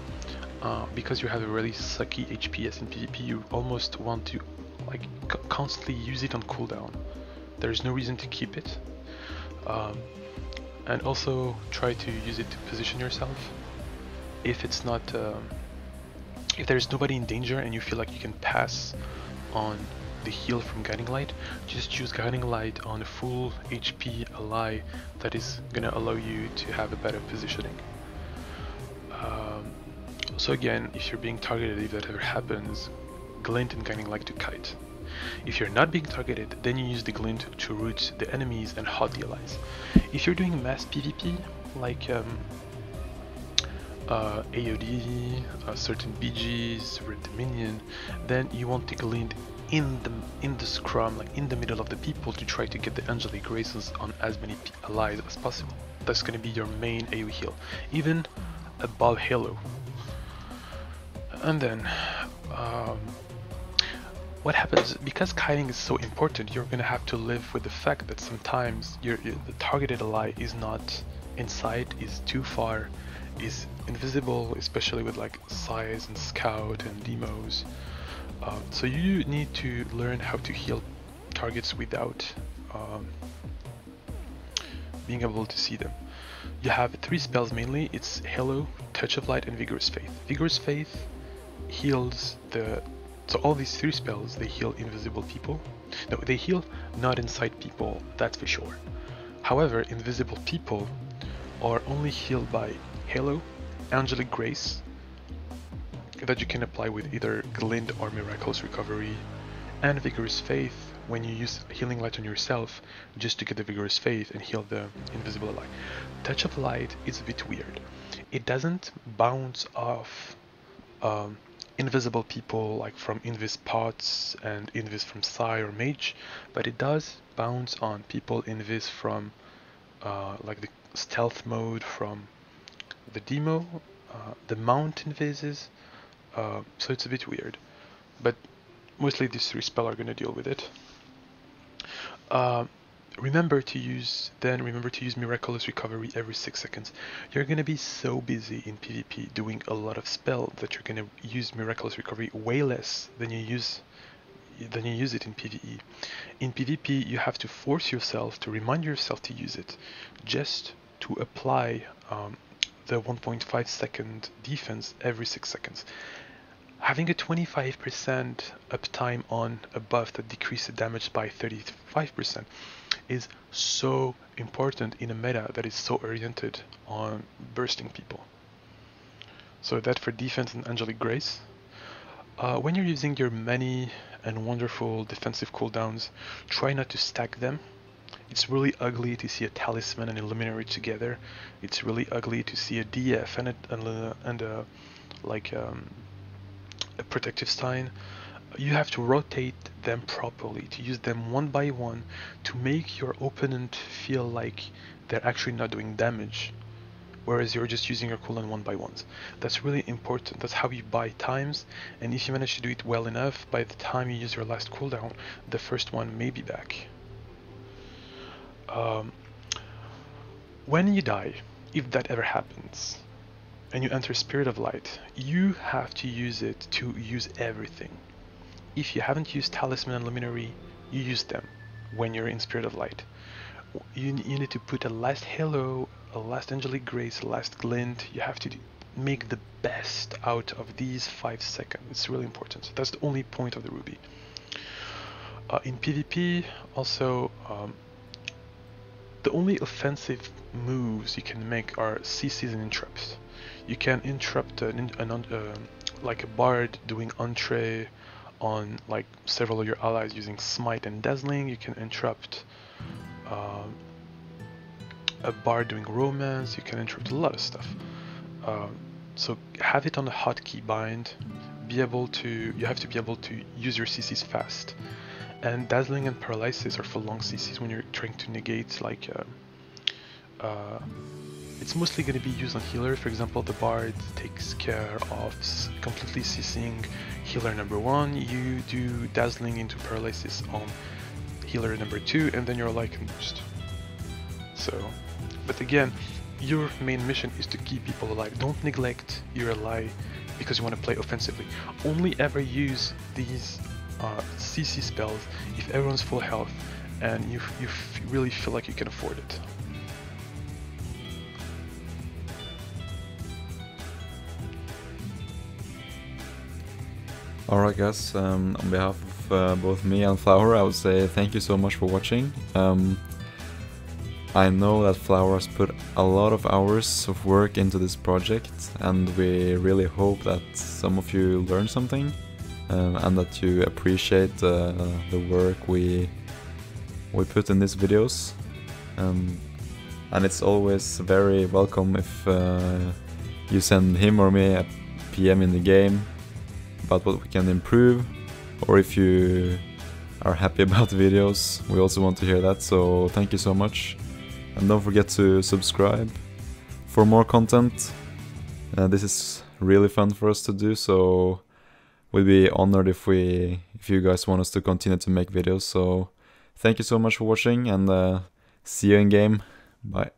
Because you have a really sucky HPS in PvP, you almost want to like constantly use it on cooldown. There's no reason to keep it. And also try to use it to position yourself. If it's not, if there's nobody in danger and you feel like you can pass on the heal from Guiding Light, just choose Guiding Light on a full HP ally that is gonna allow you to have a better positioning. So again, if you're being targeted, if that ever happens, Glint and Guiding Light to kite. If you're not being targeted, then you use the Glint to root the enemies and hot the allies. If you're doing mass PvP, like AOD, certain BGs, Red Dominion, then you want the Glint in the scrum, like in the middle of the people, to try to get the Angelic Graces on as many allies as possible. That's going to be your main AoE heal, even above Halo. And then what happens, because kiting is so important, you're going to have to live with the fact that sometimes the targeted ally is not in sight, is too far, is invisible, especially with like size and scout and demos. So you need to learn how to heal targets without being able to see them. You have 3 spells mainly. It's Halo, Touch of Light, and Vigorous Faith. Vigorous Faith heals so all these 3 spells, they heal invisible people. No, they heal not inside people, that's for sure. However, invisible people are only healed by Halo, Angelic Grace, that you can apply with either Glint or Miraculous Recovery, and Vigorous Faith when you use Healing Light on yourself, just to get the Vigorous Faith and heal the invisible ally. Touch of Light is a bit weird. It doesn't bounce off invisible people like from Invis Pots and Invis from Psy or Mage, but it does bounce on people Invis from like the stealth mode from the demo, the mount Invises, so it's a bit weird, but mostly these 3 spells are going to deal with it. Remember to use Miraculous Recovery every 6 seconds. You're going to be so busy in PvP doing a lot of spell that you're going to use Miraculous Recovery way less than you use it in PvE. In PvP, you have to force yourself to remind yourself to use it, just to apply the 1.5 second defense every 6 seconds. Having a 25% uptime on a buff that decreases damage by 35% is so important in a meta that is so oriented on bursting people. So that for defense and Angelic Grace. When you're using your many and wonderful defensive cooldowns, try not to stack them. It's really ugly to see a Talisman and a Luminary together. It's really ugly to see a DF and a Protective Sign. You have to rotate them properly, to use them one by one, to make your opponent feel like they're actually not doing damage, whereas you're just using your cooldown one by ones. That's really important. That's how you buy times, and if you manage to do it well enough, by the time you use your last cooldown, the first one may be back. When you die, if that ever happens, and you enter Spirit of Light, you have to use it to use everything. If you haven't used Talisman and Luminary, you use them when you're in Spirit of Light. You need to put a last Halo, a last Angelic Grace, a last Glint. You have to make the best out of these 5 seconds. It's really important. That's the only point of the Ruby. In PvP, also, the only offensive moves you can make are CCs and interrupts. You can interrupt like a bard doing entree on like several of your allies using Smite and Dazzling. You can interrupt a bard doing Romance. You can interrupt a lot of stuff. So have it on a hotkey bind. You have to be able to use your CCs fast. And Dazzling and Paralysis are for long CCs when you're trying to negate like It's mostly going to be used on healer. For example, the Bard takes care of completely CCing healer number 1, you do dazzling into paralysis on healer number 2, and then you're Lycanburst. So, but again, your main mission is to keep people alive. Don't neglect your ally because you want to play offensively. Only ever use these CC spells if everyone's full health and you really feel like you can afford it. Alright guys, on behalf of both me and Flower, I would say thank you so much for watching. I know that Flower has put a lot of hours of work into this project, and we really hope that some of you learn something and that you appreciate the work we put in these videos. And it's always very welcome if you send him or me a PM in the game about what we can improve, or if you are happy about the videos, we also want to hear that, so thank you so much. And don't forget to subscribe for more content. This is really fun for us to do, so we'll be honored if you guys want us to continue to make videos. So thank you so much for watching, and see you in game. Bye.